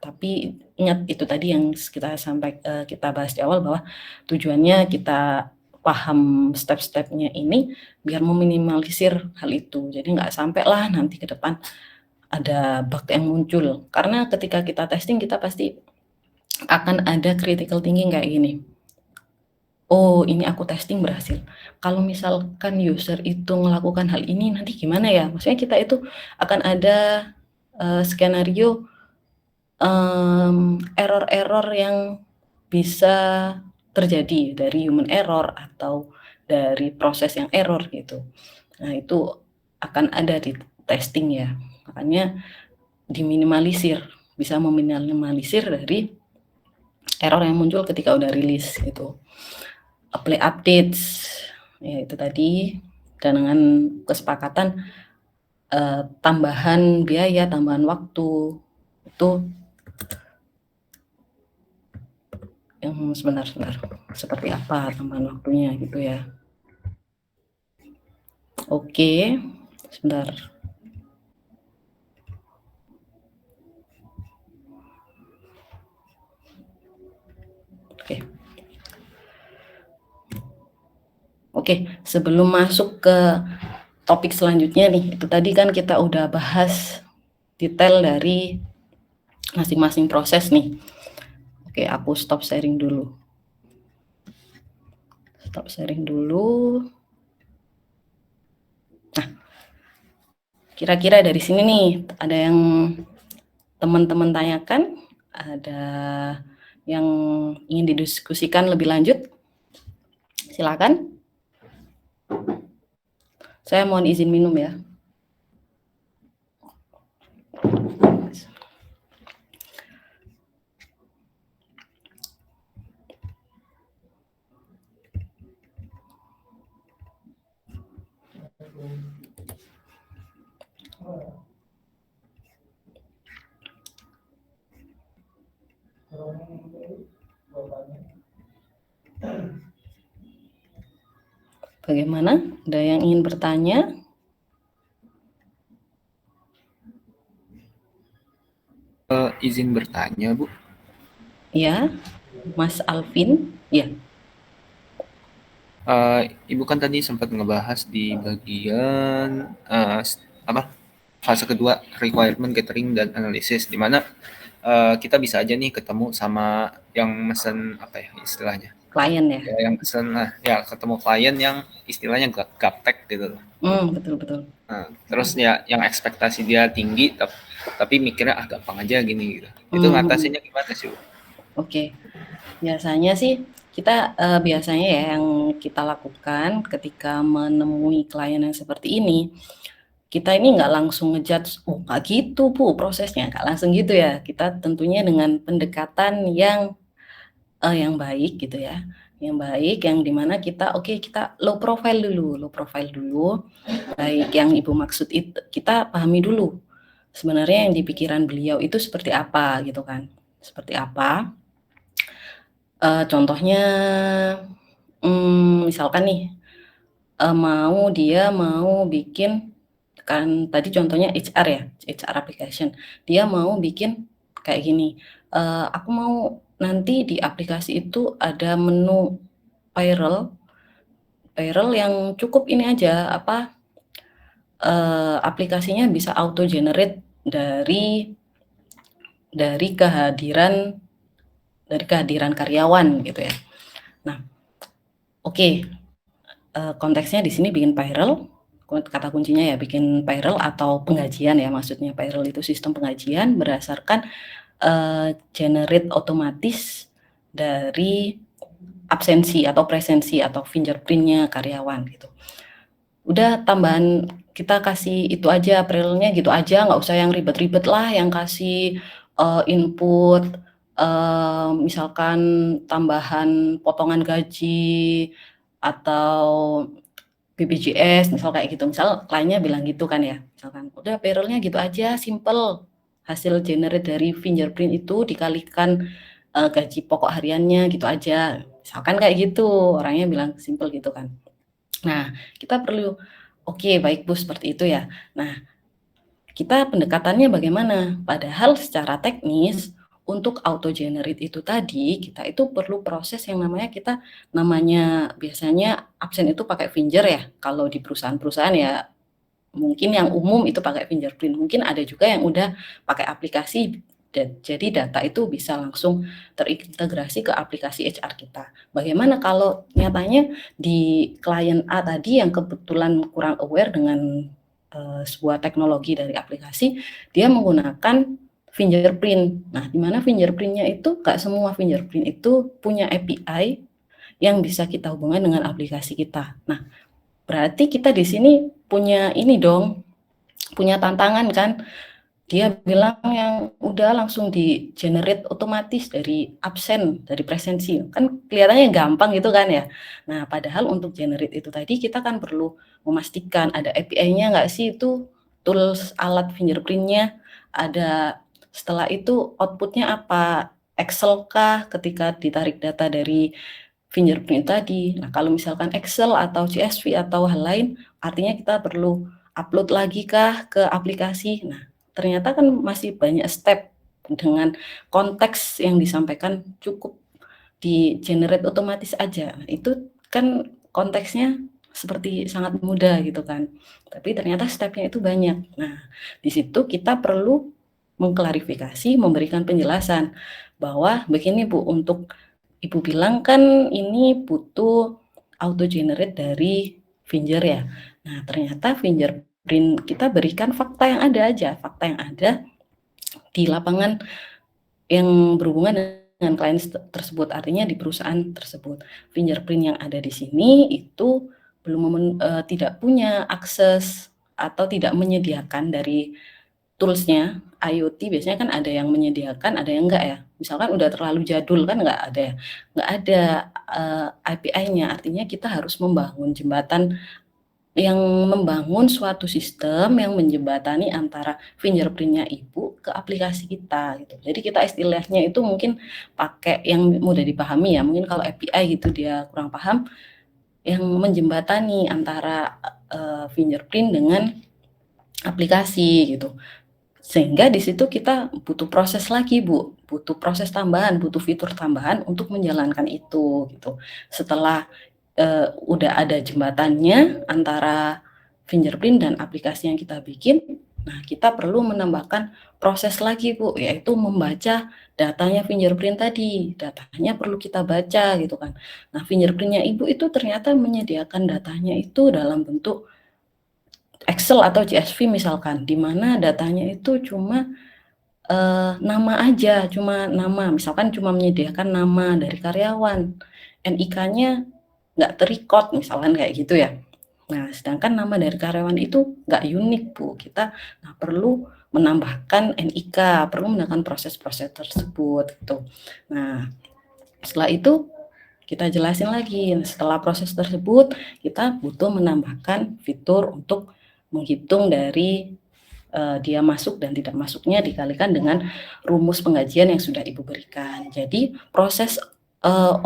Tapi ingat itu tadi yang kita bahas di awal bahwa tujuannya kita paham step-stepnya ini biar meminimalisir hal itu. Jadi nggak sampai lah nanti ke depan ada bug yang muncul. Karena ketika kita testing kita pasti akan ada critical thinking kayak gini. Oh, ini aku testing berhasil. Kalau misalkan user itu melakukan hal ini nanti gimana ya? Maksudnya kita itu akan ada skenario error-error yang bisa terjadi dari human error atau dari proses yang error gitu. Nah, itu akan ada di testing ya. Makanya diminimalisir, bisa meminimalisir dari error yang muncul ketika udah rilis gitu. Apply updates, ya itu tadi, dan dengan kesepakatan tambahan biaya, tambahan waktu, itu yang sebentar, seperti apa tambahan waktunya gitu ya. Oke, sebentar. Oke, sebelum masuk ke topik selanjutnya nih, itu tadi kan kita udah bahas detail dari masing-masing proses nih. Oke, aku stop sharing dulu. Nah, kira-kira dari sini nih, ada yang teman-teman tanyakan? Ada yang ingin didiskusikan lebih lanjut? Silakan. Saya mohon izin minum ya. Bagaimana? Ada yang ingin bertanya?
Izin bertanya, Bu.
Ya, Mas Alvin. Ya.
Ibu kan tadi sempat ngebahas di bagian fase kedua, requirement gathering dan analisis, di mana kita bisa aja nih ketemu sama yang mesen apa ya istilahnya,
Klien ya.
yang mesen ya ketemu klien yang istilahnya gaptek gitu.
Betul.
Nah, terus ya yang ekspektasi dia tinggi tapi mikirnya gampang aja gini gitu. Itu ngatasinnya gimana sih, Bu?
Oke. Biasanya sih kita biasanya ya yang kita lakukan ketika menemui klien yang seperti ini, kita ini nggak langsung ngejudge, "Oh, nggak gitu, Bu, prosesnya." Nggak langsung gitu ya. Kita tentunya dengan pendekatan yang baik gitu ya, yang baik, yang dimana kita kita low profile dulu, baik yang Ibu maksud itu kita pahami dulu, sebenarnya yang di pikiran beliau itu seperti apa gitu kan, seperti apa. Contohnya, misalkan nih, dia mau bikin, kan tadi contohnya HR ya, HR application. Dia mau bikin kayak gini, "Aku mau nanti di aplikasi itu ada menu payroll yang cukup ini aja, aplikasinya bisa auto generate dari kehadiran karyawan," gitu ya. Nah, oke. Konteksnya di sini bikin payroll, kata kuncinya ya bikin payroll atau penggajian ya, maksudnya payroll itu sistem penggajian berdasarkan generate otomatis dari absensi atau presensi atau fingerprint-nya karyawan gitu. Udah tambahan kita kasih itu aja, payroll-nya gitu aja, nggak usah yang ribet-ribet lah, yang kasih input misalkan tambahan potongan gaji atau BPJS misal kayak gitu, misal kliennya bilang gitu kan ya, misalkan udah payroll-nya gitu aja, simple, hasil generate dari fingerprint itu dikalikan gaji pokok hariannya gitu aja, misalkan kayak gitu, orangnya bilang simple gitu kan. Nah, kita perlu, oke baik Bu seperti itu ya. Nah, kita pendekatannya bagaimana? Padahal secara teknis untuk auto generate itu tadi, kita itu perlu proses yang namanya biasanya absen itu pakai finger ya. Kalau di perusahaan-perusahaan ya mungkin yang umum itu pakai fingerprint. Mungkin ada juga yang udah pakai aplikasi, jadi data itu bisa langsung terintegrasi ke aplikasi HR kita. Bagaimana kalau nyatanya di klien A tadi yang kebetulan kurang aware dengan sebuah teknologi dari aplikasi, dia menggunakan fingerprint. Nah, di mana fingerprint-nya itu nggak semua fingerprint itu punya API yang bisa kita hubungkan dengan aplikasi kita. Nah, berarti kita di sini punya ini dong, punya tantangan kan, dia bilang yang udah langsung di-generate otomatis dari absen, dari presensi. Kan kelihatannya gampang gitu kan ya. Nah, padahal untuk generate itu tadi kita kan perlu memastikan ada API-nya nggak sih itu, tools alat fingerprint-nya, ada setelah itu output-nya apa, Excel kah ketika ditarik data dari fingerprint tadi. Nah, kalau misalkan Excel atau CSV atau hal lain, artinya kita perlu upload lagi kah ke aplikasi. Nah, ternyata kan masih banyak step dengan konteks yang disampaikan cukup di-generate otomatis aja. Nah, itu kan konteksnya seperti sangat mudah gitu kan. Tapi ternyata stepnya itu banyak. Nah, di situ kita perlu mengklarifikasi, memberikan penjelasan bahwa begini Bu, untuk Ibu bilang kan ini butuh auto generate dari Finger ya. Nah, ternyata fingerprint kita berikan fakta yang ada aja, fakta yang ada di lapangan yang berhubungan dengan klien tersebut, artinya di perusahaan tersebut. Fingerprint yang ada di sini itu tidak punya akses atau tidak menyediakan dari tools-nya. IoT biasanya kan ada yang menyediakan, ada yang enggak ya. Misalkan udah terlalu jadul kan enggak ada API-nya, artinya kita harus membangun suatu sistem yang menjembatani antara fingerprint-nya Ibu ke aplikasi kita gitu. Jadi kita istilahnya itu mungkin pakai yang mudah dipahami ya, mungkin kalau API gitu dia kurang paham, yang menjembatani antara fingerprint dengan aplikasi gitu. Sehingga di situ kita butuh proses lagi Bu, butuh proses tambahan, butuh fitur tambahan untuk menjalankan itu gitu. Setelah udah ada jembatannya antara fingerprint dan aplikasi yang kita bikin, nah kita perlu menambahkan proses lagi Bu, yaitu membaca datanya fingerprint tadi. Datanya perlu kita baca gitu kan. Nah, fingerprint-nya Ibu itu ternyata menyediakan datanya itu dalam bentuk Excel atau CSV misalkan, di mana datanya itu cuma nama aja, cuma nama, misalkan cuma menyediakan nama dari karyawan, NIK-nya nggak ter-record misalkan kayak gitu ya. Nah, sedangkan nama dari karyawan itu nggak unik Bu, kita perlu menambahkan NIK, perlu melakukan proses-proses tersebut gitu. Nah, setelah itu kita jelasin lagi, setelah proses tersebut kita butuh menambahkan fitur untuk menghitung dari dia masuk dan tidak masuknya dikalikan dengan rumus penggajian yang sudah Ibu berikan. Jadi proses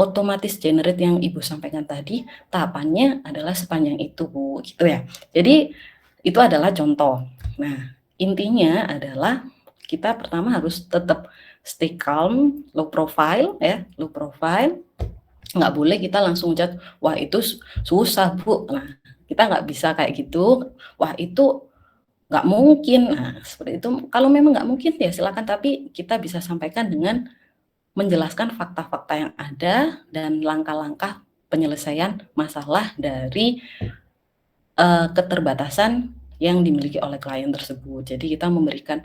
otomatis generate yang Ibu sampaikan tadi, tahapannya adalah sepanjang itu Bu, gitu ya. Jadi itu adalah contoh. Nah, intinya adalah kita pertama harus tetap stay calm, low profile ya, low profile. Nggak boleh kita langsung judge, wah itu susah Bu. Nah, kita nggak bisa kayak gitu, wah itu nggak mungkin. Nah, seperti itu. Kalau memang nggak mungkin ya silakan, tapi kita bisa sampaikan dengan menjelaskan fakta-fakta yang ada dan langkah-langkah penyelesaian masalah dari keterbatasan yang dimiliki oleh klien tersebut. Jadi kita memberikan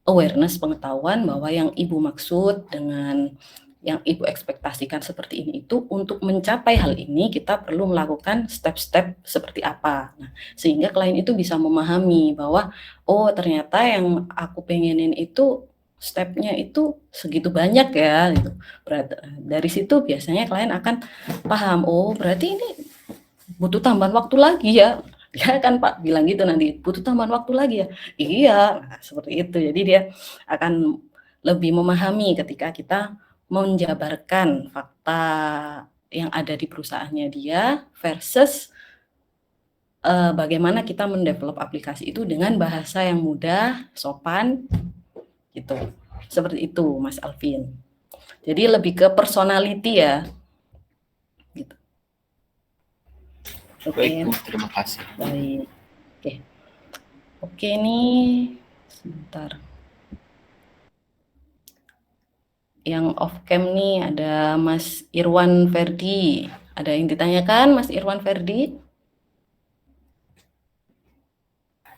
awareness, pengetahuan bahwa yang Ibu maksud dengan yang Ibu ekspektasikan seperti ini itu untuk mencapai hal ini kita perlu melakukan step-step seperti apa. Nah, sehingga klien itu bisa memahami bahwa oh ternyata yang aku pengenin itu stepnya itu segitu banyak ya gitu. Dari situ biasanya klien akan paham, oh berarti ini butuh tambahan waktu lagi ya. Dia kan Pak bilang gitu nanti, butuh tambahan waktu lagi ya. Iya, nah, seperti itu. Jadi dia akan lebih memahami ketika kita menjabarkan fakta yang ada di perusahaannya dia versus bagaimana kita mendevelop aplikasi itu dengan bahasa yang mudah, sopan, gitu. Seperti itu, Mas Alvin. Jadi lebih ke personality ya. Gitu.
Baik Bu, terima kasih.
Baik. Oke nih, sebentar. Yang off cam nih ada Mas Irwan Ferdi. Ada yang ditanyakan Mas Irwan Ferdi?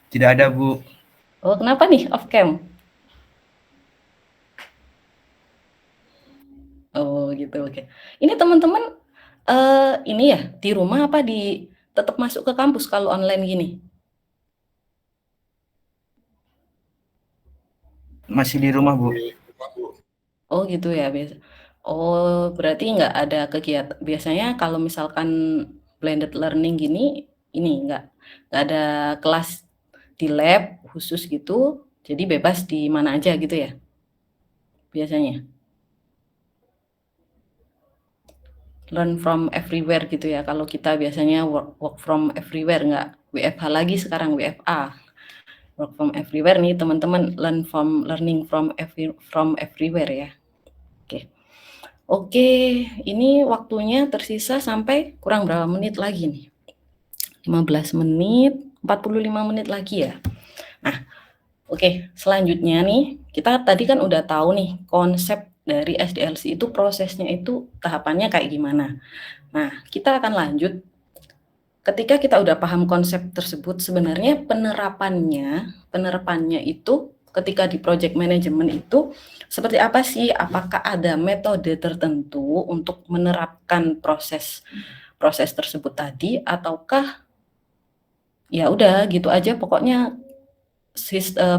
Tidak ada Bu.
Oh kenapa nih off cam? Oh gitu, oke. Ini teman-teman ini ya di rumah apa tetap masuk ke kampus kalau online gini?
Masih di rumah, Bu.
Oh gitu ya biasa. Oh berarti nggak ada kegiatan. Biasanya kalau misalkan blended learning gini, ini nggak ada kelas di lab khusus gitu. Jadi bebas di mana aja gitu ya biasanya. Learn from everywhere gitu ya. Kalau kita biasanya work from everywhere, nggak WFH lagi sekarang WFA. Work from everywhere nih teman-teman, learning from everywhere ya. Oke. Oke, ini waktunya tersisa sampai kurang berapa menit lagi nih? 15 menit, 45 menit lagi ya. Nah, oke, selanjutnya nih, kita tadi kan udah tahu nih konsep dari SDLC itu prosesnya itu tahapannya kayak gimana. Nah, kita akan lanjut. Ketika kita udah paham konsep tersebut, sebenarnya penerapannya itu ketika di project management itu seperti apa sih? Apakah ada metode tertentu untuk menerapkan proses tersebut tadi, ataukah ya udah gitu aja pokoknya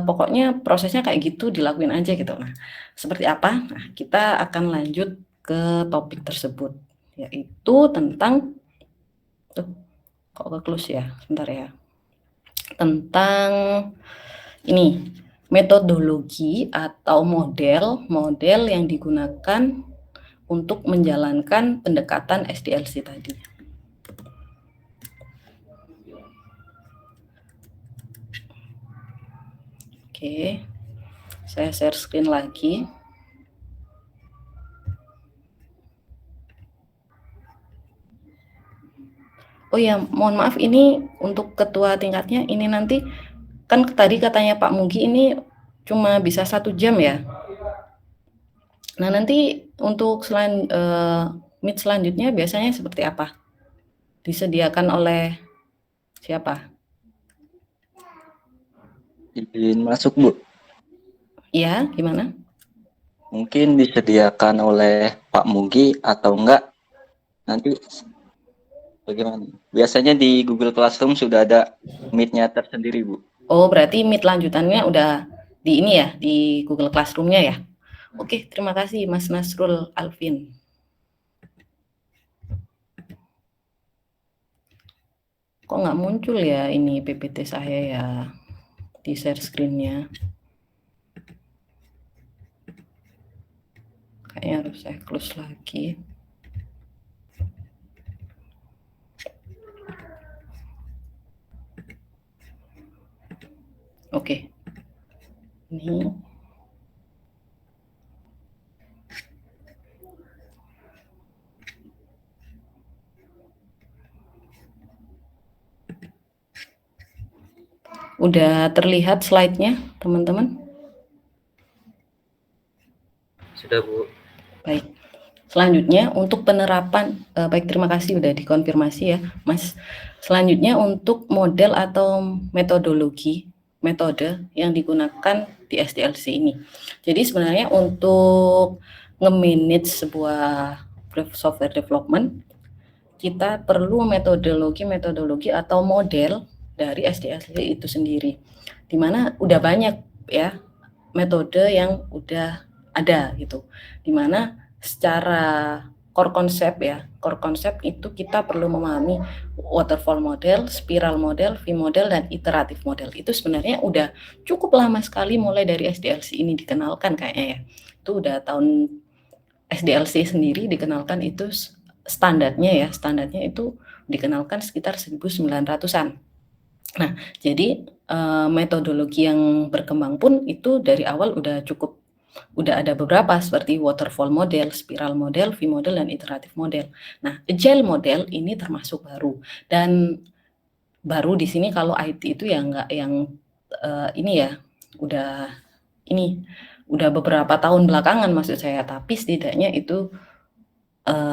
pokoknya prosesnya kayak gitu dilakuin aja gitu. Nah, seperti apa? Nah, kita akan lanjut ke topik tersebut, yaitu tentang kok ke close ya, sebentar ya. Tentang ini metodologi atau model yang digunakan untuk menjalankan pendekatan SDLC tadi. Oke, saya share screen lagi. Oh ya, mohon maaf ini untuk ketua tingkatnya ini nanti kan tadi katanya Pak Mugi ini cuma bisa 1 jam ya. Nah nanti untuk meet selanjutnya biasanya seperti apa? Disediakan oleh siapa?
Izin masuk, Bu.
Iya, gimana?
Mungkin disediakan oleh Pak Mugi atau enggak nanti bagaimana? Biasanya di Google Classroom sudah ada Meet-nya tersendiri, Bu.
Oh, berarti meet lanjutannya udah di ini ya, di Google Classroom-nya ya. Oke, terima kasih Mas Nasrul Alvin. Kok nggak muncul ya ini PPT saya ya di share screen-nya? Kayaknya harus saya close lagi. Oke. Ini udah terlihat slide-nya, teman-teman?
Sudah, Bu.
Baik. Selanjutnya untuk penerapan, baik terima kasih udah dikonfirmasi ya, Mas. Selanjutnya untuk model atau metode yang digunakan di SDLC ini. Jadi sebenarnya untuk nge-manage sebuah software development, kita perlu metodologi atau model dari SDLC itu sendiri. Dimana udah banyak ya metode yang udah ada gitu. Dimana secara core konsep itu kita perlu memahami waterfall model, spiral model, V model, dan iteratif model. Itu sebenarnya udah cukup lama sekali mulai dari SDLC ini dikenalkan kayaknya ya. Itu udah tahun SDLC sendiri dikenalkan itu standarnya itu dikenalkan sekitar 1900-an. Nah, jadi metodologi yang berkembang pun itu dari awal udah ada beberapa seperti waterfall model, spiral model, V model, dan iteratif model. Nah, agile model ini termasuk baru, dan baru di sini kalau IT itu ya nggak yang ini ya udah beberapa tahun belakangan maksud saya, tapi setidaknya itu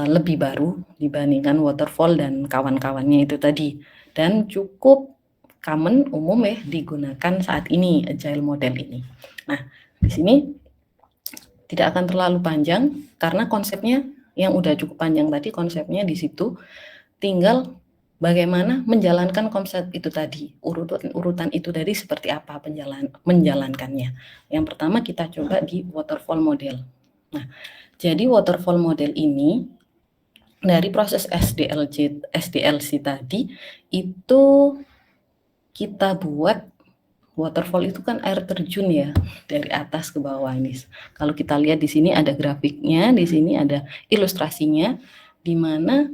lebih baru dibandingkan waterfall dan kawan-kawannya itu tadi, dan cukup common umum ya digunakan saat ini agile model ini. Nah, di sini tidak akan terlalu panjang karena konsepnya yang udah cukup panjang tadi, konsepnya di situ tinggal bagaimana menjalankan konsep itu tadi, urutan itu tadi seperti apa menjalankannya. Yang pertama kita coba di waterfall model. Nah, jadi waterfall model ini dari proses SDLC tadi itu kita buat waterfall itu kan air terjun ya, dari atas ke bawah ini. Kalau kita lihat di sini ada grafiknya, di sini ada ilustrasinya, di mana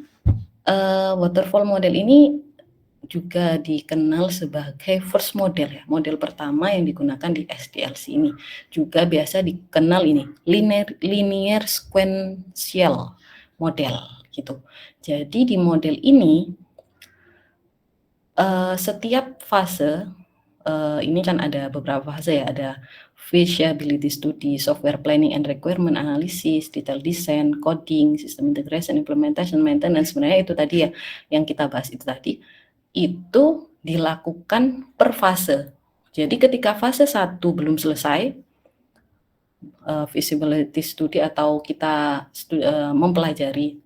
waterfall model ini juga dikenal sebagai first model ya, model pertama yang digunakan di SDLC ini. Juga biasa dikenal ini linear sequential model gitu. Jadi di model ini setiap fase ini kan ada beberapa fase ya, ada feasibility study, software planning and requirement analysis, detail design, coding, system integration, implementation, maintenance. Sebenarnya itu tadi ya yang kita bahas itu tadi. Itu dilakukan per fase. Jadi ketika fase 1 belum selesai, feasibility study atau kita mempelajari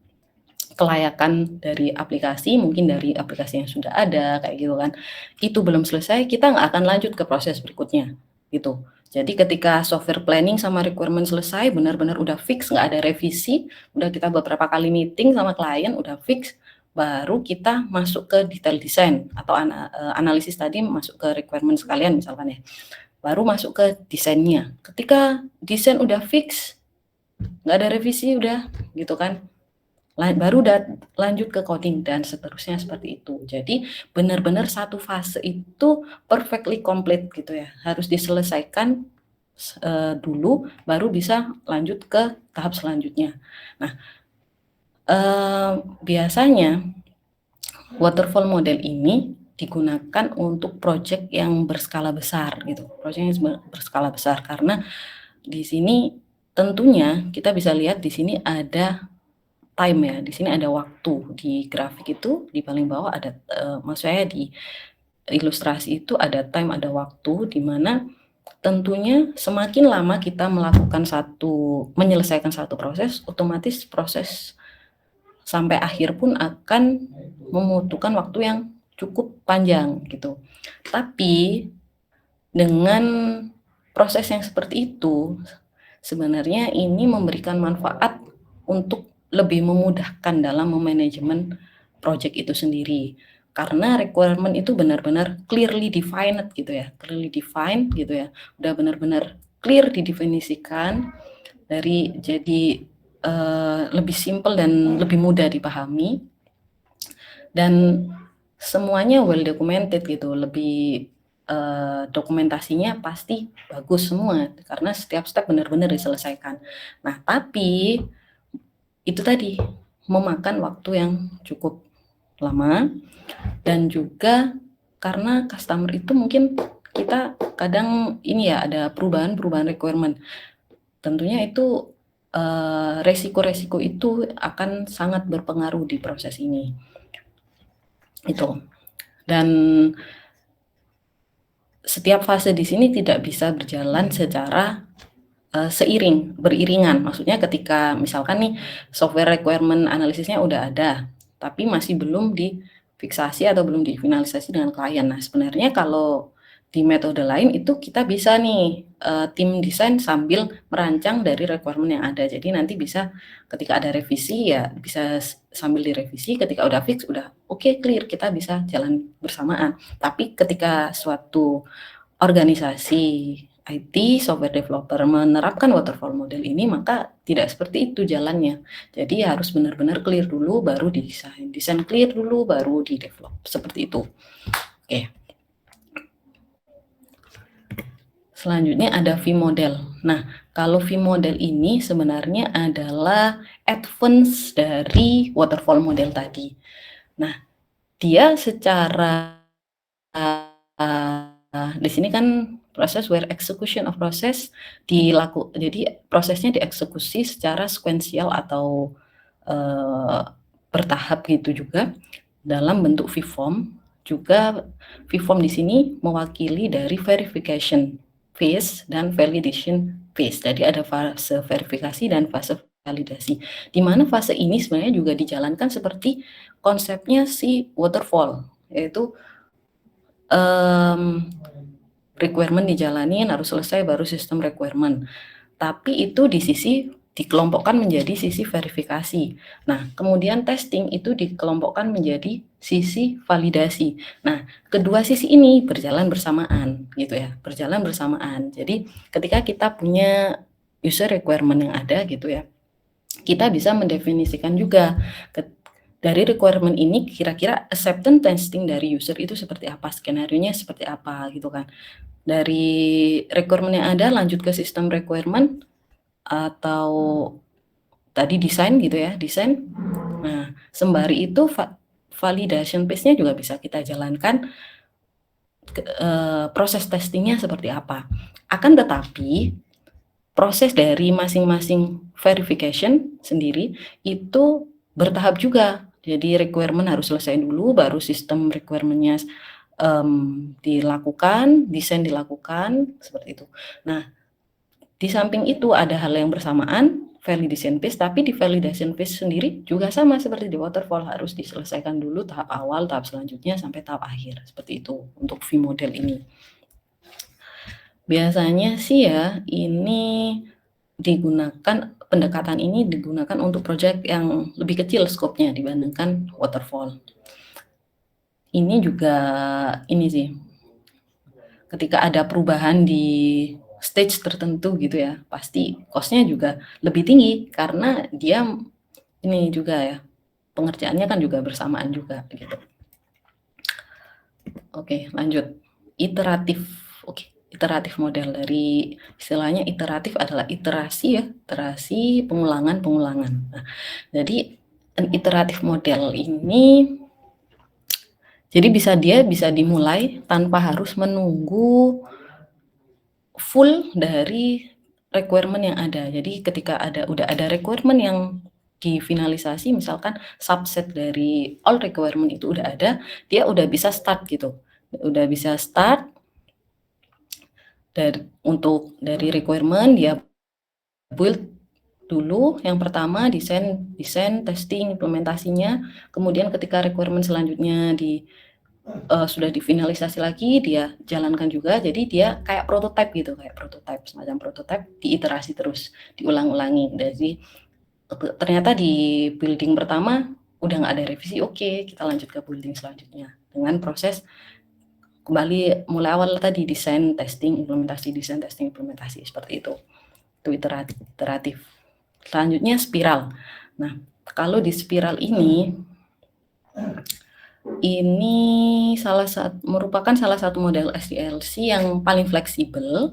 kelayakan dari aplikasi, mungkin dari aplikasi yang sudah ada, kayak gitu kan, itu belum selesai, kita nggak akan lanjut ke proses berikutnya, gitu. Jadi ketika software planning sama requirement selesai, benar-benar udah fix, nggak ada revisi, udah kita beberapa kali meeting sama klien, udah fix, baru kita masuk ke detail design atau analisis tadi masuk ke requirement sekalian misalkan ya, baru masuk ke desainnya. Ketika desain udah fix, nggak ada revisi udah, gitu kan, baru lanjut ke coding dan seterusnya seperti itu. Jadi benar-benar satu fase itu perfectly complete gitu ya, harus diselesaikan dulu baru bisa lanjut ke tahap selanjutnya. Nah, biasanya waterfall model ini digunakan untuk proyek yang berskala besar gitu, proyek yang berskala besar, karena di sini tentunya kita bisa lihat di sini ada time ya, di sini ada waktu, di grafik itu di paling bawah ada maksudnya di ilustrasi itu ada time, ada waktu, di mana tentunya semakin lama kita menyelesaikan satu proses, otomatis proses sampai akhir pun akan membutuhkan waktu yang cukup panjang gitu. Tapi dengan proses yang seperti itu sebenarnya ini memberikan manfaat untuk lebih memudahkan dalam memanajemen project itu sendiri, karena requirement itu benar-benar clearly defined gitu ya, udah benar-benar clear didefinisikan, jadi lebih simple dan lebih mudah dipahami, dan semuanya well documented gitu, lebih dokumentasinya pasti bagus semua karena setiap step benar-benar diselesaikan. Nah, tapi itu tadi memakan waktu yang cukup lama, dan juga karena customer itu mungkin kita kadang ini ya ada perubahan requirement. Tentunya itu resiko-resiko itu akan sangat berpengaruh di proses ini. Itu. Dan setiap fase di sini tidak bisa berjalan secara beriringan. Maksudnya ketika misalkan nih software requirement analisisnya udah ada, tapi masih belum difiksasi atau belum difinalisasi dengan klien. Nah, sebenarnya kalau di metode lain itu kita bisa nih tim desain sambil merancang dari requirement yang ada. Jadi nanti bisa ketika ada revisi ya bisa sambil direvisi, ketika udah fix udah oke, clear, kita bisa jalan bersamaan. Tapi ketika suatu organisasi IT, software developer menerapkan waterfall model ini, maka tidak seperti itu jalannya. Jadi harus benar-benar clear dulu, baru didesain. Desain clear dulu, baru di-develop. Seperti itu. Oke. Selanjutnya ada V-model. Nah, kalau V-model ini sebenarnya adalah advance dari waterfall model tadi. Nah, dia secara di sini kan proses where execution of process jadi prosesnya dieksekusi secara sequential atau bertahap gitu juga dalam bentuk V-form. Juga V-form di sini mewakili dari verification phase dan validation phase. Jadi ada fase verifikasi dan fase validasi. Di mana fase ini sebenarnya juga dijalankan seperti konsepnya si waterfall, yaitu requirement dijalanin harus selesai baru sistem requirement. Tapi itu di sisi dikelompokkan menjadi sisi verifikasi. Nah, kemudian testing itu dikelompokkan menjadi sisi validasi. Nah, kedua sisi ini berjalan bersamaan gitu ya, berjalan bersamaan. Jadi ketika kita punya user requirement yang ada gitu ya, kita bisa mendefinisikan juga dari requirement ini kira-kira acceptance testing dari user itu seperti apa, skenario-nya seperti apa gitu kan. Dari requirement yang ada lanjut ke sistem requirement atau tadi desain gitu ya, desain. Nah, sembari itu validation phase-nya juga bisa kita jalankan proses testingnya seperti apa. Akan tetapi proses dari masing-masing verification sendiri itu bertahap juga. Jadi requirement harus selesai dulu, baru sistem requirement-nya dilakukan, desain dilakukan, seperti itu. Nah, di samping itu ada hal yang bersamaan, validation phase, tapi di validation phase sendiri juga sama seperti di waterfall, harus diselesaikan dulu tahap awal, tahap selanjutnya, sampai tahap akhir. Seperti itu untuk V model ini. Biasanya sih ya, ini digunakan, pendekatan ini digunakan untuk proyek yang lebih kecil skopnya dibandingkan waterfall. Ini juga ini sih, ketika ada perubahan di stage tertentu gitu ya, pasti cost-nya juga lebih tinggi karena dia ini juga ya, pengerjaannya kan juga bersamaan juga gitu. Oke, lanjut. Iteratif. Oke. Iteratif model, dari istilahnya iteratif adalah iterasi ya, iterasi, pengulangan. Nah, jadi iteratif model ini jadi bisa dimulai tanpa harus menunggu full dari requirement yang ada. Jadi ketika udah ada requirement yang difinalisasi, misalkan subset dari all requirement itu udah ada, dia udah bisa start gitu. Udah bisa start dari requirement, dia build dulu yang pertama, desain, testing, implementasinya. Kemudian ketika requirement selanjutnya sudah difinalisasi lagi, dia jalankan juga. Jadi dia kayak prototype gitu, semacam prototype, diiterasi terus, diulang-ulangi. Jadi ternyata di building pertama udah nggak ada revisi, oke, kita lanjut ke building selanjutnya dengan proses kembali mulai awal tadi, desain, testing, implementasi, desain, testing, implementasi, seperti itu. Itu iteratif. Selanjutnya spiral. Nah, kalau di spiral ini merupakan salah satu model SDLC yang paling fleksibel.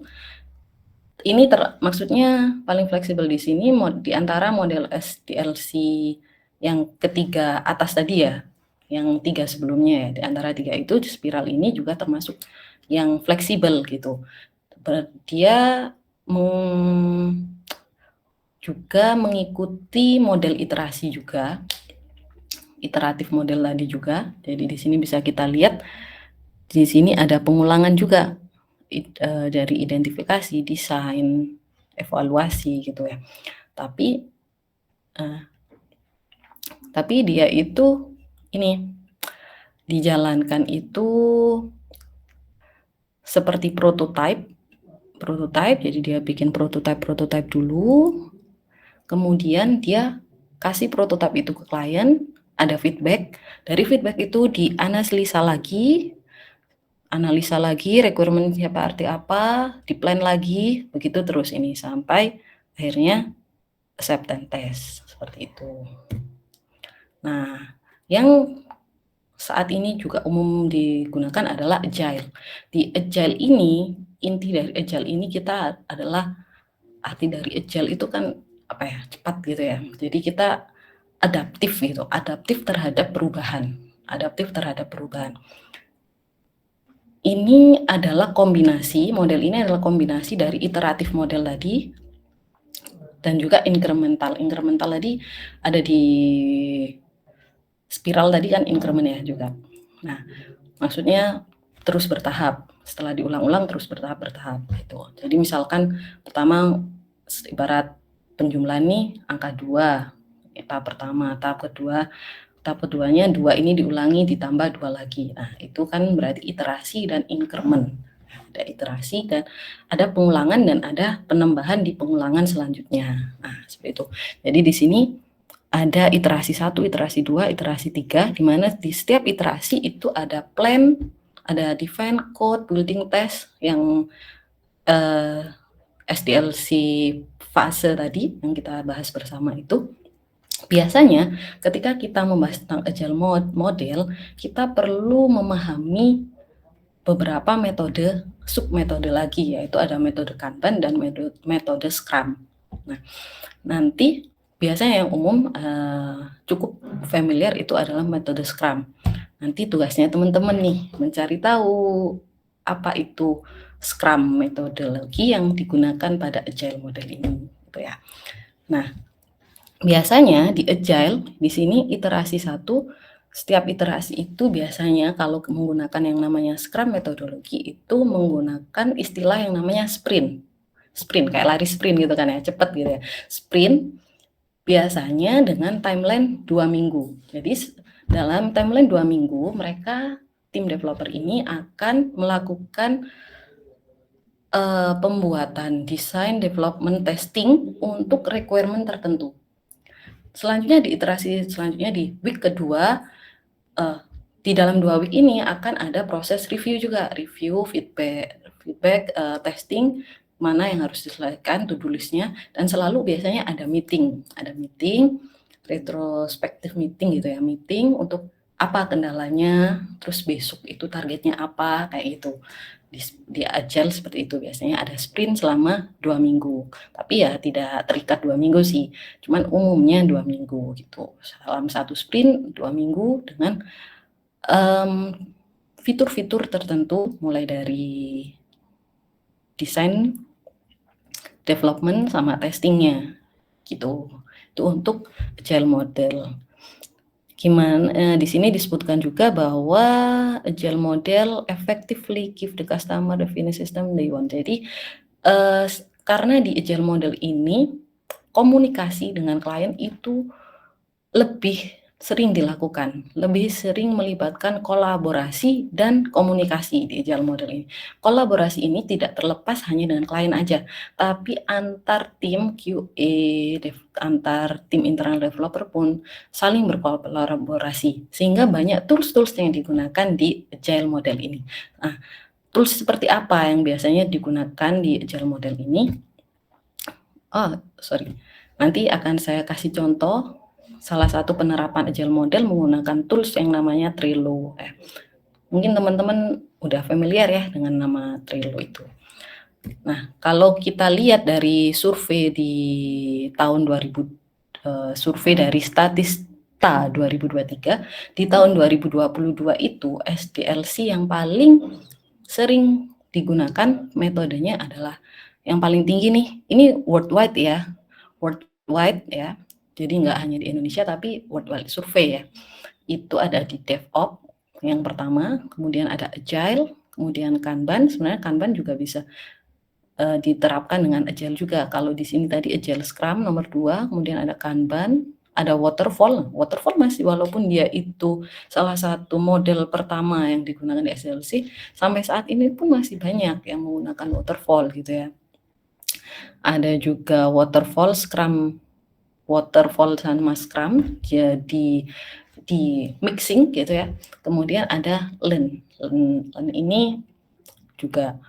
Ini maksudnya paling fleksibel di sini di antara model SDLC yang ketiga atas tadi ya, yang 3 sebelumnya ya. Di antara 3 itu spiral ini juga termasuk yang fleksibel gitu. Dia juga mengikuti model iterasi juga, iteratif model tadi juga. Jadi di sini bisa kita lihat di sini ada pengulangan juga dari identifikasi, desain, evaluasi gitu ya. Tapi dia itu ini dijalankan itu seperti prototype, jadi dia bikin prototype dulu, kemudian dia kasih prototype itu ke klien, ada feedback, dari feedback itu dianalisa lagi, requirement seperti apa, di plan lagi, begitu terus ini sampai akhirnya acceptance test, seperti itu. Nah, yang saat ini juga umum digunakan adalah agile. Di agile ini, inti dari agile ini arti dari agile itu kan apa ya, cepat gitu ya. Jadi kita adaptif gitu, adaptif terhadap perubahan. Ini adalah model ini adalah kombinasi dari iteratif model tadi dan juga incremental. Incremental tadi ada di spiral tadi kan increment ya juga. Nah, maksudnya terus bertahap. Setelah diulang-ulang terus bertahap gitu. Jadi misalkan pertama ibarat penjumlahan nih angka 2, tahap pertama. Tahap keduanya 2 ini diulangi ditambah 2 lagi. Nah, itu kan berarti iterasi dan increment. Ada iterasi dan ada pengulangan dan ada penambahan di pengulangan selanjutnya. Nah, seperti itu. Jadi di sini ada iterasi 1, iterasi 2, iterasi 3, di mana di setiap iterasi itu ada plan, ada define, code, building, test yang SDLC fase tadi yang kita bahas bersama itu. Biasanya ketika kita membahas tentang agile model, kita perlu memahami beberapa metode, submetode lagi, yaitu ada metode Kanban dan metode Scrum. Nah, nanti biasanya yang umum cukup familiar itu adalah metode Scrum. Nanti tugasnya teman-teman nih mencari tahu apa itu Scrum metodologi yang digunakan pada agile model ini, gitu ya. Nah, biasanya di agile di sini iterasi 1, setiap iterasi itu biasanya kalau menggunakan yang namanya Scrum metodologi itu menggunakan istilah yang namanya sprint. Sprint kayak lari sprint gitu kan ya, cepat gitu ya. Sprint biasanya dengan timeline 2 minggu. Jadi dalam timeline 2 minggu mereka tim developer ini akan melakukan pembuatan desain, development, testing untuk requirement tertentu. Selanjutnya di iterasi selanjutnya di week kedua, di dalam 2 week ini akan ada proses review juga, review, feedback, testing, mana yang harus diselesaikan to-do list-nya, dan selalu biasanya ada meeting, retrospektif meeting gitu ya, meeting untuk apa kendalanya, terus besok itu targetnya apa, kayak gitu. Di agile seperti itu biasanya ada sprint selama 2 minggu, tapi ya tidak terikat 2 minggu sih, cuman umumnya 2 minggu gitu. Dalam satu sprint 2 minggu dengan fitur-fitur tertentu mulai dari desain, development sama testingnya gitu. Itu untuk agile model. Gimana di sini disebutkan juga bahwa agile model effectively give the customer the finish system they want. Jadi karena di agile model ini komunikasi dengan klien itu lebih sering dilakukan, lebih sering melibatkan kolaborasi dan komunikasi di agile model ini. Kolaborasi ini tidak terlepas hanya dengan klien aja, tapi antar tim QA, antar tim internal developer pun saling berkolaborasi, sehingga banyak tools-tools yang digunakan di agile model ini. Nah, tools seperti apa yang biasanya digunakan di agile model ini? Nanti akan saya kasih contoh. Salah satu penerapan agile model menggunakan tools yang namanya Trello. Mungkin teman-teman udah familiar ya dengan nama Trello itu. Nah, kalau kita lihat dari survei di tahun 2000, survei dari Statista 2023, di tahun 2022 itu SDLC yang paling sering digunakan metodenya adalah yang paling tinggi nih. Ini worldwide ya. Jadi nggak hanya di Indonesia tapi worldwide survei ya. Itu ada di DevOps yang pertama, kemudian ada Agile, kemudian Kanban. Sebenarnya Kanban juga bisa diterapkan dengan Agile juga. Kalau di sini tadi Agile Scrum nomor 2, kemudian ada Kanban, ada Waterfall. Waterfall masih walaupun dia itu salah satu model pertama yang digunakan di SDLC, sampai saat ini pun masih banyak yang menggunakan Waterfall gitu ya. Ada juga Waterfall, Scrum, Waterfall sama Scrum jadi di mixing gitu ya. Kemudian ada Lean ini juga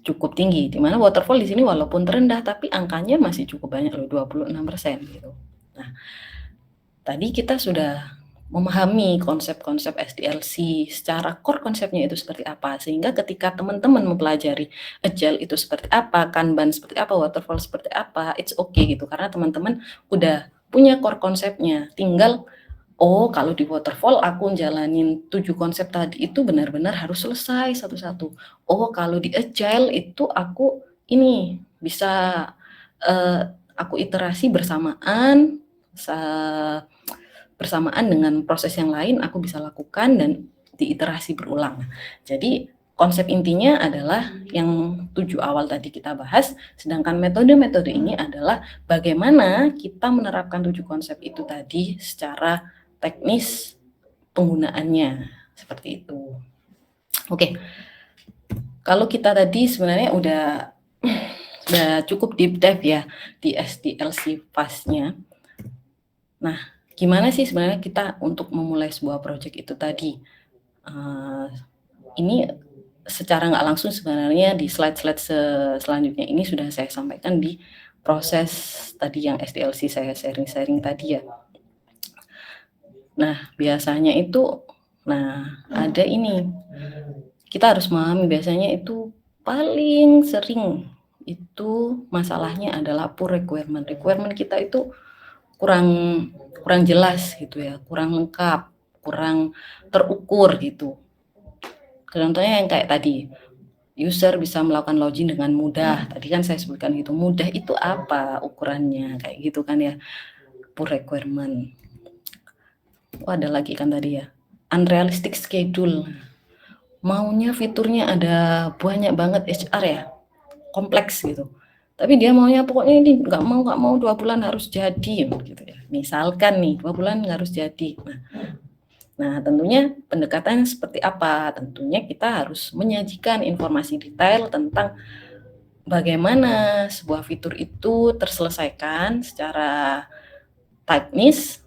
cukup tinggi, di mana Waterfall di sini walaupun terendah tapi angkanya masih cukup banyak loh, 26% gitu. Nah, tadi kita sudah memahami konsep-konsep SDLC secara core konsepnya itu seperti apa, sehingga ketika teman-teman mempelajari Agile itu seperti apa, Kanban seperti apa, Waterfall seperti apa, it's okay gitu, karena teman-teman udah punya core konsepnya. Tinggal kalau di Waterfall aku jalanin 7 konsep tadi itu benar-benar harus selesai satu-satu. Kalau di Agile itu aku ini bisa aku iterasi bersamaan dengan proses yang lain, aku bisa lakukan dan diiterasi berulang. Jadi konsep intinya adalah yang 7 awal tadi kita bahas, sedangkan metode-metode ini adalah bagaimana kita menerapkan 7 konsep itu tadi secara teknis penggunaannya, seperti itu. Oke. Kalau kita tadi sebenarnya udah cukup deep dive ya di SDLC phase-nya. Nah, gimana sih sebenarnya kita untuk memulai sebuah project itu tadi? Ini secara nggak langsung sebenarnya di slide-slide selanjutnya ini sudah saya sampaikan di proses tadi yang SDLC saya sharing-sharing tadi ya. Nah, biasanya itu, ada ini, kita harus memahami biasanya itu paling sering itu masalahnya adalah poor requirement. Requirement kita itu kurang jelas gitu ya, kurang lengkap, kurang terukur gitu. Contohnya yang kayak tadi, user bisa melakukan login dengan mudah. Tadi kan saya sebutkan gitu, mudah itu apa ukurannya, kayak gitu kan ya, poor requirement. Oh, ada lagi kan tadi ya, unrealistic schedule. Maunya fiturnya ada banyak banget HR ya, kompleks gitu. Tapi dia maunya pokoknya ini nggak mau 2 bulan harus jadi gitu ya. Misalkan nih 2 bulan harus jadi. Nah, tentunya pendekatan seperti apa? Tentunya kita harus menyajikan informasi detail tentang bagaimana sebuah fitur itu terselesaikan secara teknis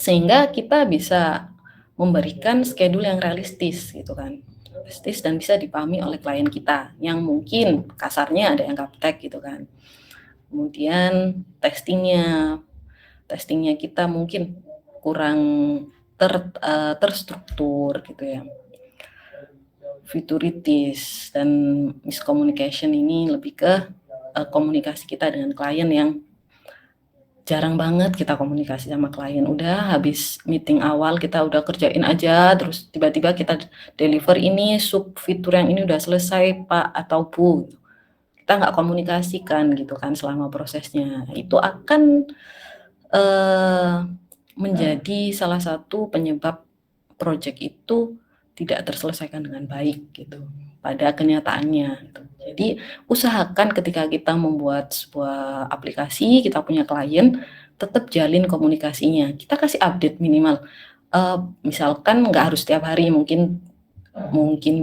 sehingga kita bisa memberikan schedule yang realistis gitu kan. Realistis dan bisa dipahami oleh klien kita yang mungkin kasarnya ada yang gaptek gitu kan. Kemudian testingnya kita mungkin kurang terstruktur gitu ya. Futuritis dan miscommunication ini lebih ke komunikasi kita dengan klien yang jarang banget kita komunikasi sama klien. Udah habis meeting awal kita udah kerjain aja, terus tiba-tiba kita deliver ini sub fitur yang ini udah selesai Pak atau Bu. Kita nggak komunikasikan gitu kan selama prosesnya. Itu akan menjadi salah satu penyebab project itu tidak terselesaikan dengan baik gitu pada kenyataannya gitu. Jadi usahakan ketika kita membuat sebuah aplikasi, kita punya klien, tetap jalin komunikasinya. Kita kasih update minimal. Misalkan nggak harus setiap hari, mungkin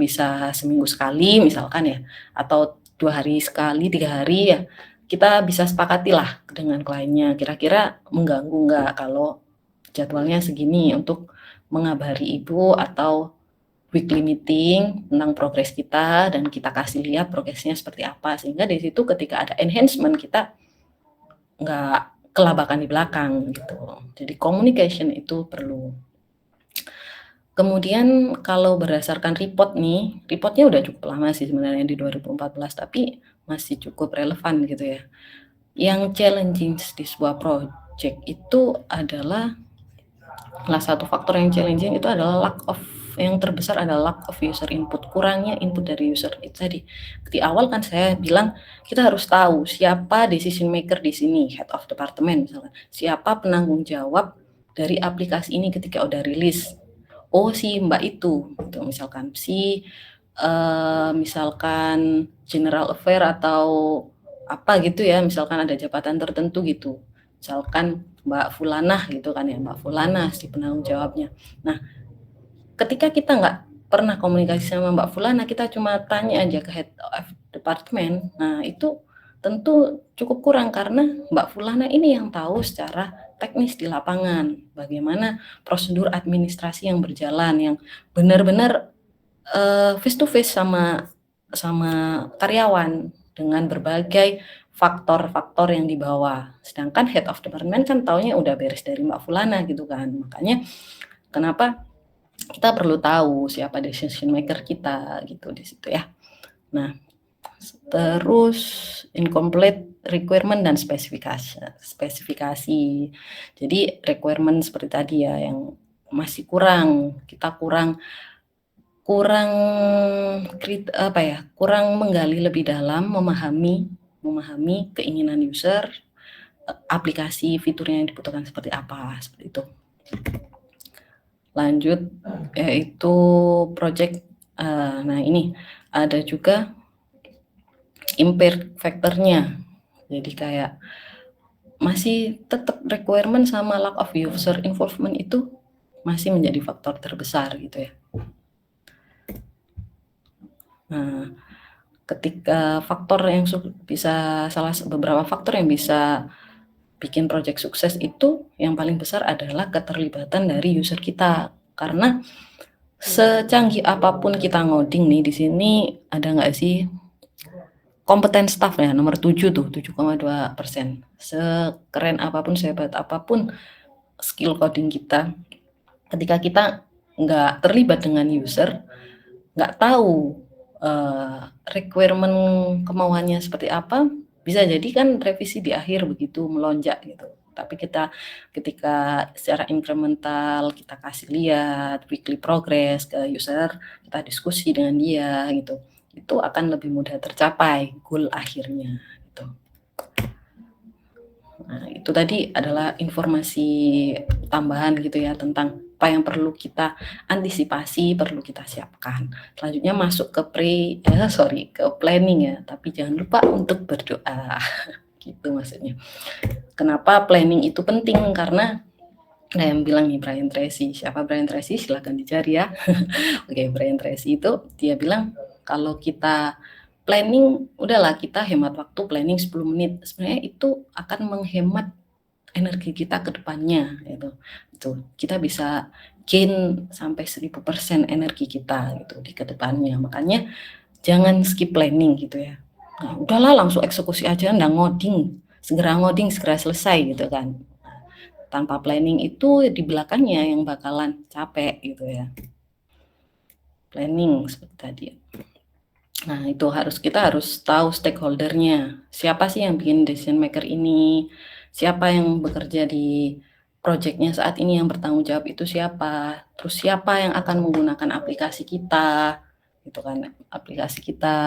bisa seminggu sekali misalkan ya, atau 2 hari sekali, 3 hari ya. Kita bisa sepakati lah dengan kliennya, kira-kira mengganggu nggak kalau jadwalnya segini untuk mengabari Ibu atau weekly meeting tentang progres kita dan kita kasih lihat progresnya seperti apa sehingga di situ ketika ada enhancement kita nggak kelabakan di belakang gitu. Jadi communication itu perlu. Kemudian kalau berdasarkan report nih, reportnya udah cukup lama sih sebenarnya di 2014 tapi masih cukup relevan gitu ya. Yang challenging di sebuah project itu adalah salah satu faktor yang challenging itu adalah yang terbesar adalah lack of user input, kurangnya input dari user itu tadi. Di awal kan saya bilang kita harus tahu siapa decision maker di sini, head of department misalkan, siapa penanggung jawab dari aplikasi ini ketika udah rilis. Oh si Mbak itu, gitu misalkan misalkan general affair atau apa gitu ya, misalkan ada jabatan tertentu gitu. Misalkan Mbak Fulanah gitu kan ya, Mbak Fulanah si penanggung jawabnya. Nah, ketika kita nggak pernah komunikasi sama Mbak Fulana, kita cuma tanya aja ke head of department, nah itu tentu cukup kurang karena Mbak Fulana ini yang tahu secara teknis di lapangan, bagaimana prosedur administrasi yang berjalan, yang benar-benar face to face sama karyawan dengan berbagai faktor-faktor yang dibawa. Sedangkan head of department kan taunya udah beres dari Mbak Fulana gitu kan. Makanya kenapa kita perlu tahu siapa decision maker kita gitu di situ ya. Nah, terus incomplete requirement dan spesifikasi. Jadi requirement seperti tadi ya yang masih kurang, kita kurang menggali lebih dalam, memahami keinginan user, aplikasi fiturnya yang dibutuhkan seperti apa, seperti itu. Lanjut yaitu project Nah ini ada juga impact factor-nya. Jadi kayak masih tetap requirement sama lack of user involvement itu masih menjadi faktor terbesar gitu ya. Nah, ketika faktor yang bisa beberapa faktor yang bisa bikin project sukses itu yang paling besar adalah keterlibatan dari user kita. Karena secanggih apapun kita ngoding nih, di sini ada nggak sih kompeten staff ya, nomor 7 tuh, 7,2%. Sekeren apapun, sehebat apapun skill coding kita, ketika kita nggak terlibat dengan user, nggak tahu requirement kemauannya seperti apa, bisa jadi kan revisi di akhir begitu melonjak gitu. Tapi ketika secara incremental kita kasih lihat weekly progress ke user, kita diskusi dengan dia gitu, itu akan lebih mudah tercapai goal akhirnya gitu. Nah, itu tadi adalah informasi tambahan gitu ya tentang apa yang perlu kita antisipasi, perlu kita siapkan. Selanjutnya masuk ke ke planning ya, tapi jangan lupa untuk berdoa. Gitu maksudnya. Kenapa planning itu penting? Karena yang bilang nih Brian Tracy. Siapa Brian Tracy? Silahkan dicari ya. Oke, Brian Tracy itu dia bilang kalau kita planning, udahlah kita hemat waktu planning 10 menit. Sebenarnya itu akan menghemat energi kita ke depannya gitu. Kita bisa gain sampai 1000% energi kita gitu di kedepannya. Makanya jangan skip planning gitu ya. Nah, udahlah langsung eksekusi aja, nggak ngoding, segera selesai gitu kan. Tanpa planning itu di belakangnya yang bakalan capek gitu ya. Planning seperti tadi. Nah, itu kita harus tahu stakeholdernya. Siapa sih yang bikin decision maker ini? Siapa yang bekerja di projectnya saat ini, yang bertanggung jawab itu siapa? Terus siapa yang akan menggunakan aplikasi kita? Gitu kan, aplikasi kita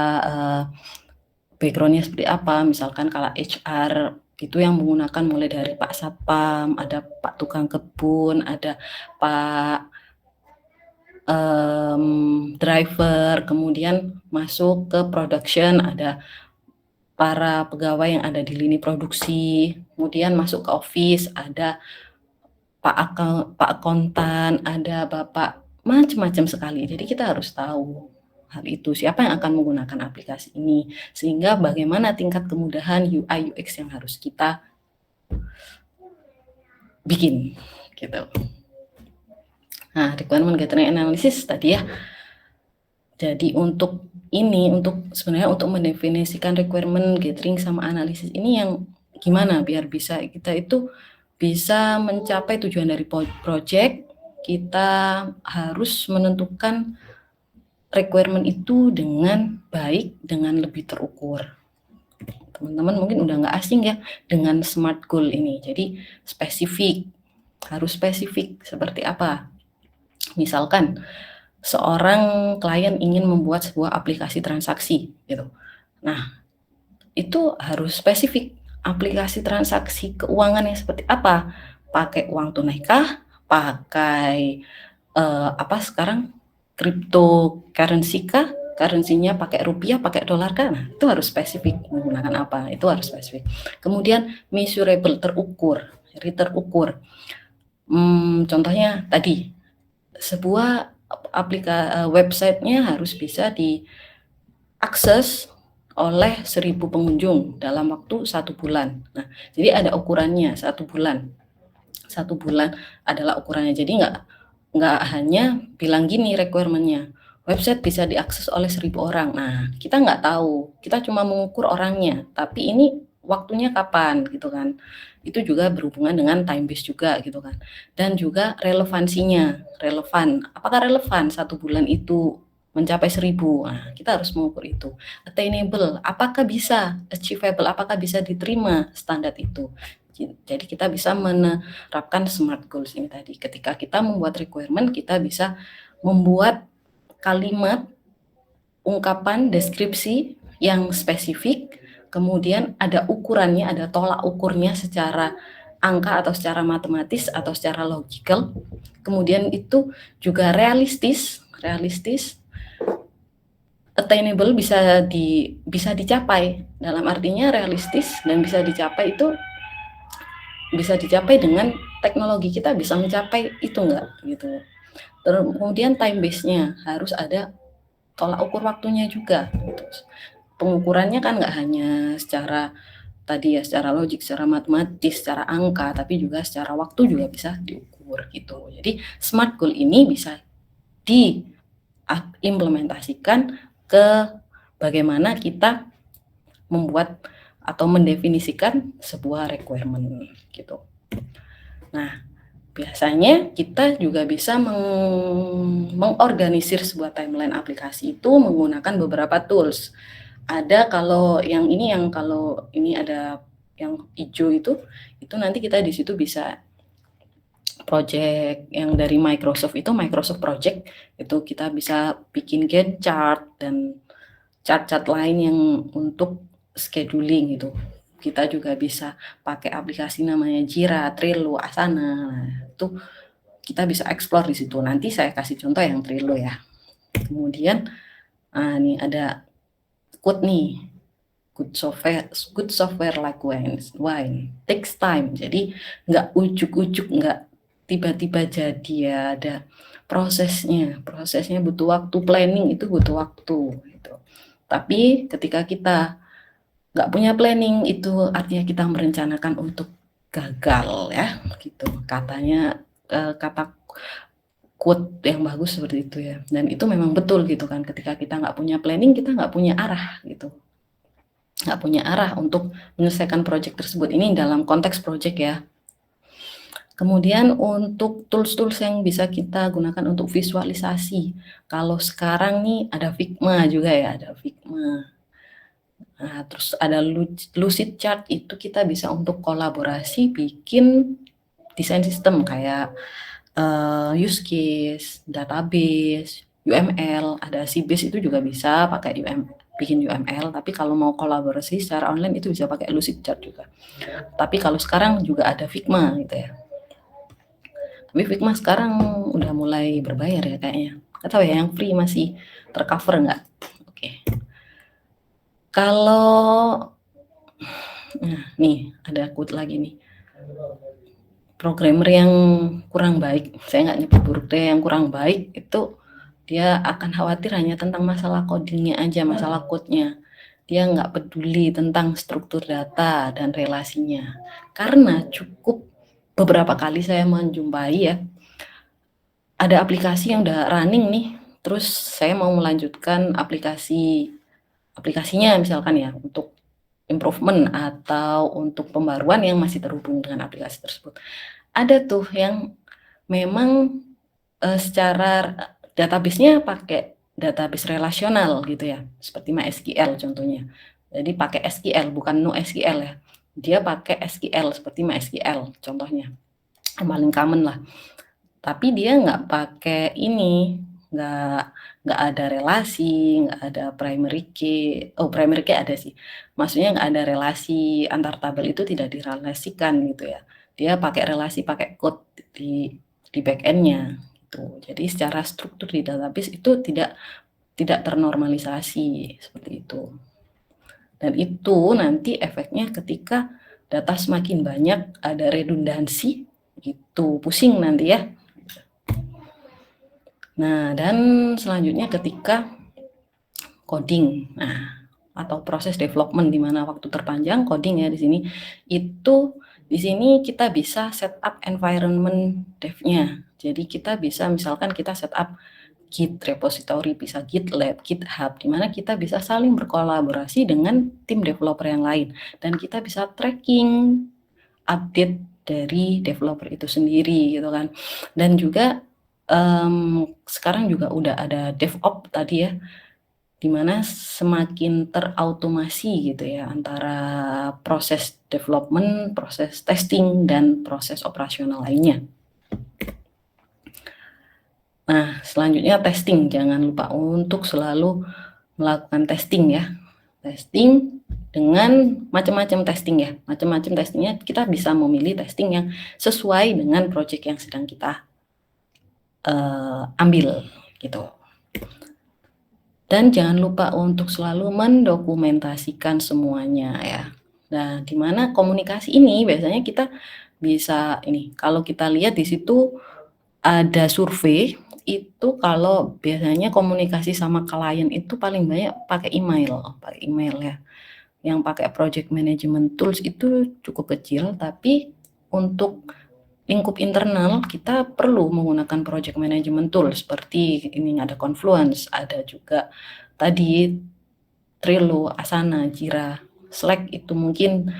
backgroundnya seperti apa? Misalkan kalau HR itu yang menggunakan mulai dari Pak Satpam, ada Pak Tukang Kebun, ada Pak driver, kemudian masuk ke production, ada para pegawai yang ada di lini produksi, kemudian masuk ke office, ada Pak akuntan, ada Bapak, macam-macam sekali. Jadi kita harus tahu hal itu, siapa yang akan menggunakan aplikasi ini, sehingga bagaimana tingkat kemudahan UI UX yang harus kita bikin gitu. Nah, requirement gathering analysis tadi ya. Jadi sebenarnya untuk mendefinisikan requirement gathering sama analisis ini yang gimana biar kita itu bisa mencapai tujuan dari project, kita harus menentukan requirement itu dengan baik, dengan lebih terukur. Teman-teman mungkin udah nggak asing ya dengan SMART goal ini. Jadi harus spesifik seperti apa. Misalkan seorang klien ingin membuat sebuah aplikasi transaksi gitu. Nah, itu harus spesifik. Aplikasi transaksi keuangannya seperti apa? Pakai uang tunai kah? Pakai sekarang cryptocurrency kah? Currency-nya pakai rupiah, pakai dolar kah? Nah, itu harus spesifik menggunakan apa? Itu harus spesifik. Kemudian measurable, terukur. Contohnya tadi sebuah websitenya harus bisa diakses oleh 1000 pengunjung dalam waktu 1 bulan. Nah, jadi ada ukurannya 1 bulan. 1 bulan adalah ukurannya. Jadi nggak hanya bilang gini requirement-nya, website bisa diakses oleh 1000 orang. Nah, kita nggak tahu, kita cuma mengukur orangnya, tapi ini waktunya kapan gitu kan. Itu juga berhubungan dengan time base juga gitu kan. Dan juga relevansinya, apakah relevan 1 bulan itu mencapai 1000. Nah, kita harus mengukur itu. Attainable, apakah bisa, achievable, apakah bisa diterima standar itu. Jadi kita bisa menerapkan SMART goals ini tadi. Ketika kita membuat requirement, kita bisa membuat kalimat, ungkapan, deskripsi yang spesifik, kemudian ada ukurannya, ada tolak ukurnya secara angka atau secara matematis atau secara logical. Kemudian itu juga realistis, sustainable bisa dicapai, dalam artinya realistis dan bisa dicapai itu bisa dicapai dengan teknologi kita bisa mencapai itu enggak gitu. Terus kemudian time base-nya harus ada tolak ukur waktunya juga gitu. Pengukurannya kan nggak hanya secara tadi ya, secara logik, secara matematis, secara angka, tapi juga secara waktu juga bisa diukur gitu. Jadi SMART goal ini bisa diimplementasikan ke bagaimana kita membuat atau mendefinisikan sebuah requirement gitu. Nah, biasanya kita juga bisa mengorganisir sebuah timeline aplikasi itu menggunakan beberapa tools. Ada kalau ini ada yang hijau itu nanti kita di situ bisa project yang dari Microsoft itu Microsoft Project, itu kita bisa bikin Gantt chart dan chart-chart lain yang untuk scheduling gitu. Kita juga bisa pakai aplikasi namanya Jira, Trello, Asana. Nah, itu kita bisa explore di situ. Nanti saya kasih contoh yang Trello ya. Kemudian nih ada quote nih. Good software like wine takes time. Jadi nggak ujuk-ujuk, nggak tiba-tiba jadi ya, ada prosesnya butuh waktu, planning itu butuh waktu gitu. Tapi ketika kita nggak punya planning, itu artinya kita merencanakan untuk gagal ya gitu. Katanya kata quote yang bagus seperti itu ya, dan itu memang betul gitu kan. Ketika kita nggak punya planning, kita nggak punya arah gitu, nggak punya arah untuk menyelesaikan project tersebut. Ini dalam konteks project ya. Kemudian untuk tools-tools yang bisa kita gunakan untuk visualisasi, kalau sekarang nih ada Figma juga ya, ada Figma. Nah, terus ada Lucid Chart, itu kita bisa untuk kolaborasi bikin desain sistem kayak use case, database, UML, ada Sybase itu juga bisa pakai bikin UML, tapi kalau mau kolaborasi secara online itu bisa pakai Lucid Chart juga. Tapi kalau sekarang juga ada Figma gitu ya. Tapi Figma sekarang udah mulai berbayar ya kayaknya. Nggak tahu ya yang free masih tercover nggak? Oke. Kalau nah nih ada quote lagi nih. Programmer yang kurang baik, saya nggak nyebut buruk deh, yang kurang baik itu dia akan khawatir hanya tentang masalah codingnya aja, masalah code-nya. Dia nggak peduli tentang struktur data dan relasinya. Karena cukup beberapa kali saya menjumpai ya, ada aplikasi yang udah running nih, terus saya mau melanjutkan aplikasinya misalkan ya, untuk improvement atau untuk pembaruan yang masih terhubung dengan aplikasi tersebut. Ada tuh yang memang secara database-nya pakai database relasional gitu ya, seperti MySQL contohnya. Jadi pakai SQL, bukan NoSQL ya. Dia pakai SQL seperti MySQL contohnya, paling common lah. Tapi dia nggak pakai ini, nggak ada relasi, nggak ada primary key. Oh, primary key ada sih. Maksudnya nggak ada relasi antar tabel, itu tidak direlasikan gitu ya. Dia pakai relasi, pakai code di back end-nya gitu. Jadi secara struktur di database itu tidak ternormalisasi seperti itu. Dan itu nanti efeknya ketika data semakin banyak, ada redundansi gitu, pusing nanti ya. Nah, dan selanjutnya ketika coding, atau proses development di mana waktu terpanjang, coding ya di sini, itu di sini kita bisa setup environment dev-nya. Jadi kita bisa misalkan kita setup Git repository, bisa GitLab, GitHub, di mana kita bisa saling berkolaborasi dengan tim developer yang lain, dan kita bisa tracking update dari developer itu sendiri gitu kan. Dan juga sekarang juga udah ada DevOps tadi ya, dimana semakin terautomasi gitu ya antara proses development, proses testing, dan proses operasional lainnya. Nah, selanjutnya testing, jangan lupa untuk selalu melakukan testing ya. Testing dengan macam-macam testing ya, macam-macam testingnya, kita bisa memilih testing yang sesuai dengan project yang sedang kita ambil gitu. Dan jangan lupa untuk selalu mendokumentasikan semuanya ya. Nah, di mana komunikasi ini biasanya kita bisa ini, kalau kita lihat di situ ada survei, itu kalau biasanya komunikasi sama klien itu paling banyak pakai email ya. Yang pakai project management tools itu cukup kecil, tapi untuk lingkup internal kita perlu menggunakan project management tool seperti ini, ada Confluence, ada juga tadi Trello, Asana, Jira, Slack. Itu mungkin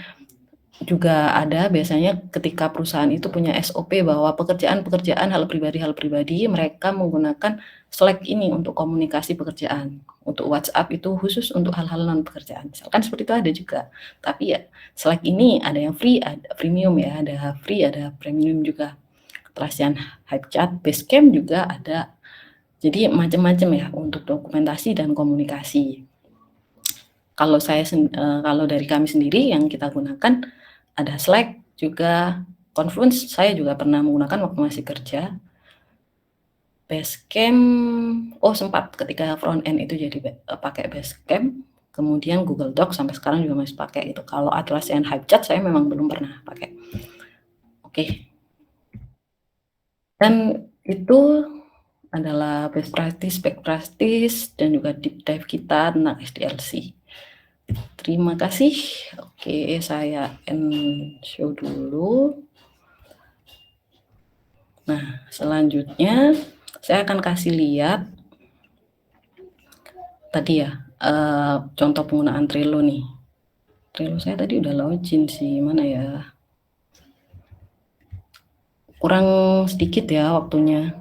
juga ada biasanya ketika perusahaan itu punya SOP bahwa pekerjaan hal pribadi mereka menggunakan Slack ini untuk komunikasi pekerjaan. Untuk WhatsApp itu khusus untuk hal-hal non pekerjaan. Misalkan seperti itu ada juga. Tapi ya Slack ini ada yang free, ada premium ya, ada free, ada premium juga. Atlassian HiveChat, Basecamp juga ada. Jadi macam-macam ya untuk dokumentasi dan komunikasi. Kalau dari kami sendiri yang kita gunakan ada Slack juga, Confluence saya juga pernah menggunakan waktu masih kerja. Basecamp, sempat ketika front end itu jadi pakai Basecamp, kemudian Google Docs sampai sekarang juga masih pakai itu. Kalau Atlassian HiveChat saya memang belum pernah pakai. Oke. Dan itu adalah best practice, dan juga deep dive kita tentang SDLC. Terima kasih. Oke, saya end show dulu. Nah, selanjutnya saya akan kasih lihat tadi ya, contoh penggunaan Trello nih. Trello saya tadi udah login sih, mana ya? Kurang sedikit ya waktunya.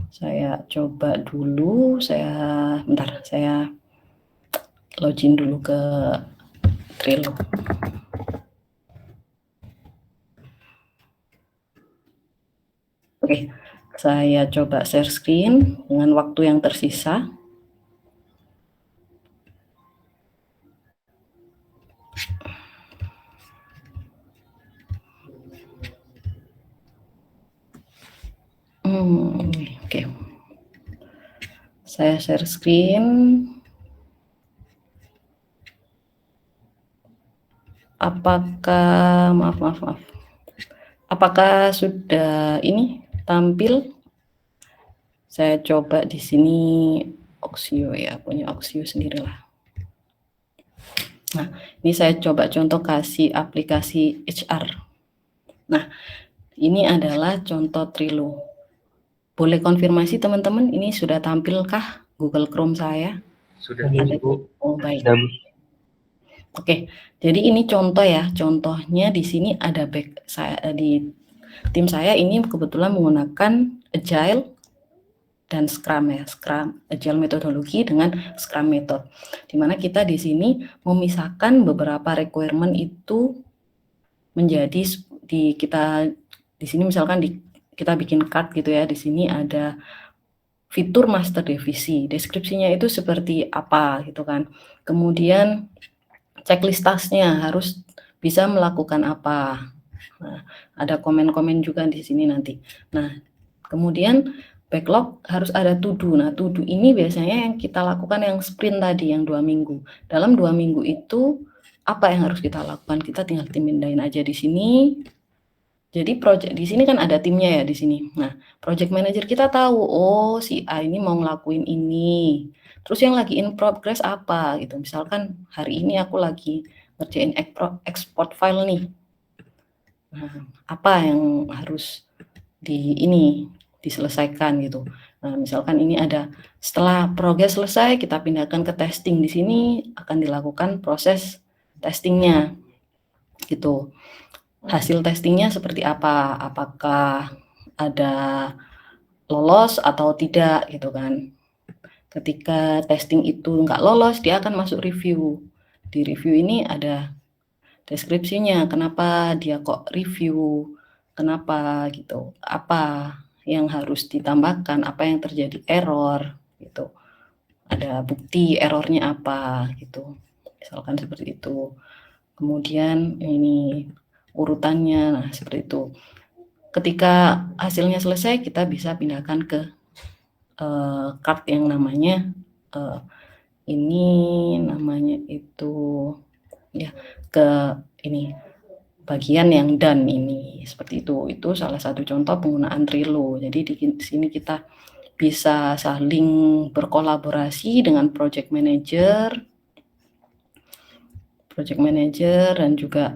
Saya coba dulu, saya login dulu ke Trello. Oke, saya coba share screen dengan waktu yang tersisa. Oke. Saya share screen. Apakah apakah sudah ini tampil? Saya coba di sini Oxio ya, punya Oxio sendirilah. Nah, ini saya coba contoh kasih aplikasi HR. Nah, ini adalah contoh Trello. Boleh konfirmasi teman-teman, ini sudah tampilkah Google Chrome saya?
Sudah.
Oh, baik. Oke, jadi ini contoh ya. Contohnya di sini ada di tim saya ini kebetulan menggunakan Agile dan Scrum ya. Scrum, Agile metodologi dengan Scrum method. Di mana kita di sini memisahkan beberapa requirement itu menjadi di sini misalkan kita bikin card gitu ya. Di sini ada fitur master divisi. Deskripsinya itu seperti apa gitu kan. Kemudian checklist task-nya harus bisa melakukan apa. Nah, ada komen-komen juga di sini nanti. Nah, kemudian backlog harus ada to-do. Nah, to-do ini biasanya yang kita lakukan yang sprint tadi, yang 2 minggu. Dalam 2 minggu itu, apa yang harus kita lakukan? Kita tinggal pindahin aja di sini. Jadi project di sini kan ada timnya ya di sini. Nah, project manager kita tahu, oh si A ini mau ngelakuin ini. Terus yang lagi in progress apa gitu. Misalkan hari ini aku lagi ngerjain export file nih. Nah, apa yang harus diselesaikan gitu. Nah, misalkan ini ada setelah progress selesai kita pindahkan ke testing. Di sini akan dilakukan proses testingnya gitu. Hasil testingnya seperti apa? Apakah ada lolos atau tidak gitu kan. Ketika testing itu nggak lolos, dia akan masuk review. Di review ini ada deskripsinya, kenapa dia kok review, kenapa gitu, apa yang harus ditambahkan, apa yang terjadi error gitu. Ada bukti errornya apa gitu. Misalkan seperti itu. Kemudian ini urutannya, nah seperti itu. Ketika hasilnya selesai, kita bisa pindahkan ke card yang namanya Ini namanya itu ya ke ini bagian yang done ini seperti itu. Itu salah satu contoh penggunaan Trello. Jadi di sini kita bisa saling berkolaborasi dengan project manager dan juga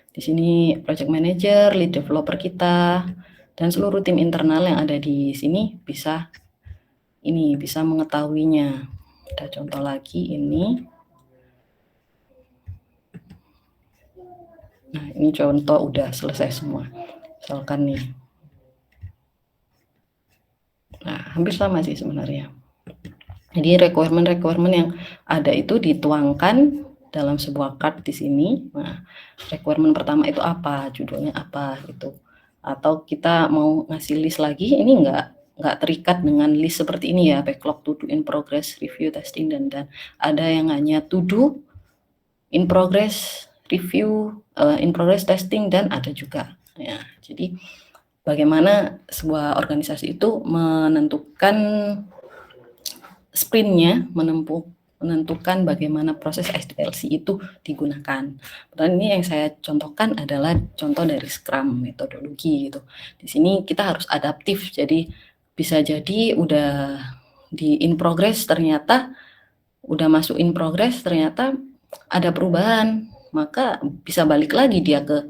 di sini project manager, lead developer kita, dan seluruh tim internal yang ada di sini bisa mengetahuinya. Ada contoh lagi ini. Nah, ini contoh udah selesai semua. Misalkan nih. Nah, hampir sama sih sebenarnya. Jadi requirement yang ada itu dituangkan dalam sebuah card di sini. Nah, requirement pertama itu apa, judulnya apa gitu. Atau kita mau ngasih list lagi, ini nggak terikat dengan list seperti ini ya, backlog, to do, in progress, review, testing, dan ada yang hanya to do, in progress, review, in progress, testing, dan ada juga. Ya, jadi bagaimana sebuah organisasi itu menentukan sprintnya, menentukan bagaimana proses SDLC itu digunakan. Dan ini yang saya contohkan adalah contoh dari Scrum metodologi gitu. Di sini kita harus adaptif, jadi bisa jadi udah di in progress ternyata udah masuk in progress ternyata ada perubahan, maka bisa balik lagi dia ke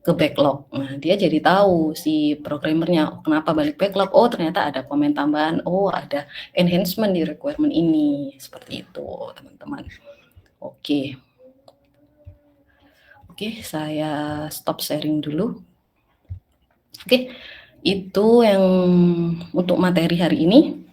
backlog. Nah, dia jadi tahu si programmernya kenapa balik backlog. Oh, ternyata ada komen tambahan. Oh, ada enhancement di requirement ini. Seperti itu, teman-teman. Oke. Oke, saya stop sharing dulu. Oke, itu yang untuk materi hari ini.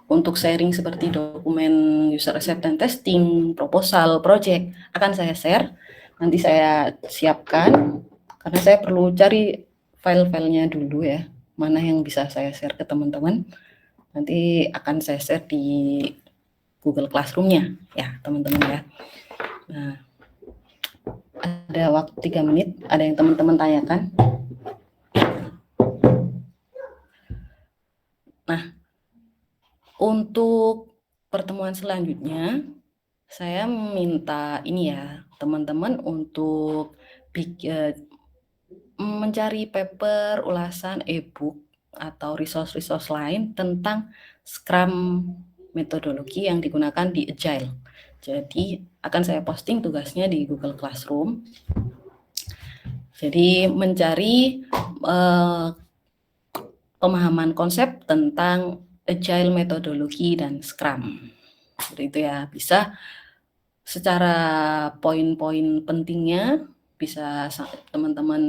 Untuk sharing seperti dokumen user acceptance testing, proposal, project akan saya share. Nanti saya siapkan karena saya perlu cari file-filenya dulu ya. Mana yang bisa saya share ke teman-teman. Nanti akan saya share di Google Classroom-nya ya, teman-teman ya. Nah, ada waktu 3 menit, ada yang teman-teman tanyakan? Nah, untuk pertemuan selanjutnya saya minta ini ya, teman-teman untuk mencari paper, ulasan, e-book, atau resource-resource lain tentang Scrum metodologi yang digunakan di Agile. Jadi akan saya posting tugasnya di Google Classroom. Jadi mencari pemahaman konsep tentang Agile metodologi dan Scrum. Seperti itu ya, bisa secara poin-poin pentingnya bisa teman-teman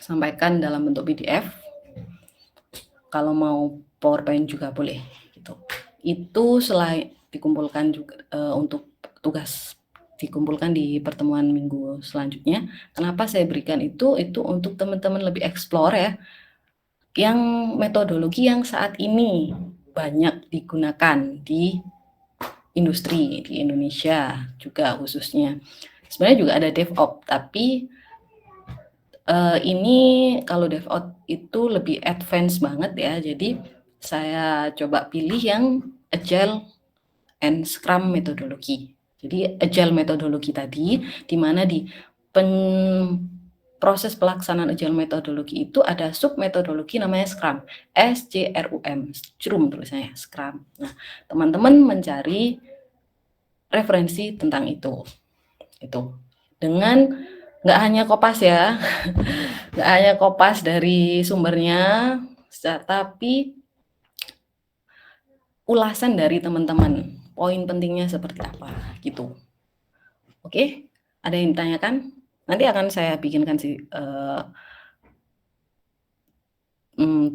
sampaikan dalam bentuk PDF. Kalau mau PowerPoint juga boleh gitu. Itu selain dikumpulkan juga untuk tugas dikumpulkan di pertemuan minggu selanjutnya. Kenapa saya berikan itu untuk teman-teman lebih explore ya. Yang metodologi yang saat ini banyak digunakan di industri di Indonesia juga khususnya. Sebenarnya juga ada DevOps, tapi ini kalau DevOps itu lebih advance banget ya. Jadi saya coba pilih yang Agile and Scrum metodologi. Jadi Agile metodologi tadi, di mana di proses pelaksanaan Agile metodologi itu ada sub metodologi namanya Scrum, SCRUM, Scrum tulisannya Scrum. Nah, teman-teman mencari referensi tentang itu dengan nggak hanya kopas ya, nggak hanya kopas dari sumbernya, tapi ulasan dari teman-teman, poin pentingnya seperti apa gitu. Oke, ada yang ditanyakan? Nanti akan saya bikinkan sih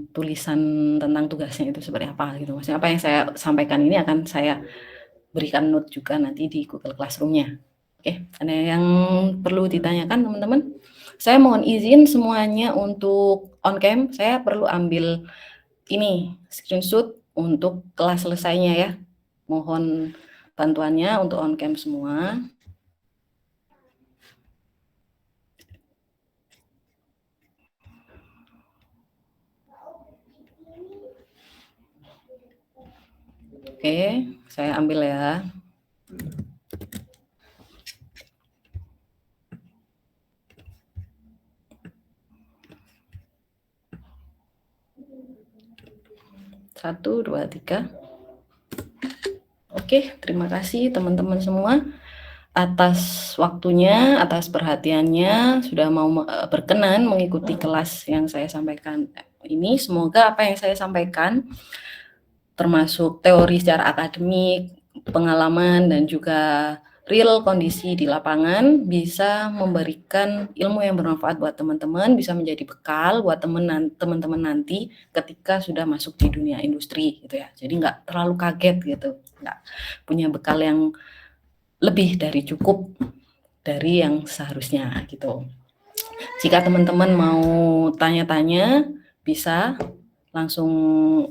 tulisan tentang tugasnya itu seperti apa gitu. Maksudnya apa yang saya sampaikan ini akan saya berikan note juga nanti di Google Classroom-nya. Oke, ada yang perlu ditanyakan teman-teman? Saya mohon izin semuanya untuk on cam. Saya perlu ambil ini screenshot untuk kelas selesainya ya. Mohon bantuannya untuk on cam semua. Oke, saya ambil ya. Satu, dua, tiga. Oke, terima kasih teman-teman semua atas waktunya, atas perhatiannya, sudah mau berkenan mengikuti kelas yang saya sampaikan ini. Semoga apa yang saya sampaikan, termasuk teori secara akademik, pengalaman, dan juga real kondisi di lapangan, bisa memberikan ilmu yang bermanfaat buat teman-teman, bisa menjadi bekal buat teman-teman nanti ketika sudah masuk di dunia industri gitu ya. Jadi nggak terlalu kaget gitu, nggak punya bekal yang lebih dari cukup dari yang seharusnya gitu. Jika teman-teman mau tanya-tanya, bisa langsung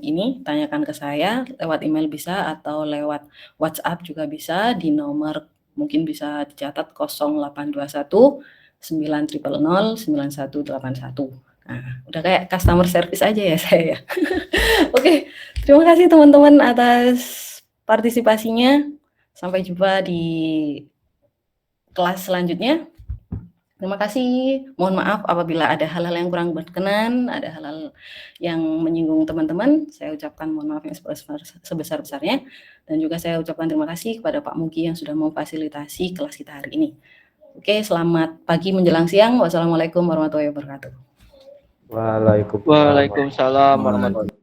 ini tanyakan ke saya lewat email bisa, atau lewat WhatsApp juga bisa, di nomor mungkin bisa dicatat 0821 900 9181. Nah, udah kayak customer service aja ya saya. Oke, terima kasih teman-teman atas partisipasinya. Sampai jumpa di kelas selanjutnya. Terima kasih. Mohon maaf apabila ada hal-hal yang kurang berkenan, ada hal-hal yang menyinggung teman-teman. Saya ucapkan mohon maaf yang sebesar-besarnya. Dan juga saya ucapkan terima kasih kepada Pak Mugi yang sudah memfasilitasi kelas kita hari ini. Oke, selamat pagi menjelang siang. Wassalamualaikum warahmatullahi wabarakatuh.
Waalaikumsalam.
Waalaikumsalam warahmatullahi wabarakatuh.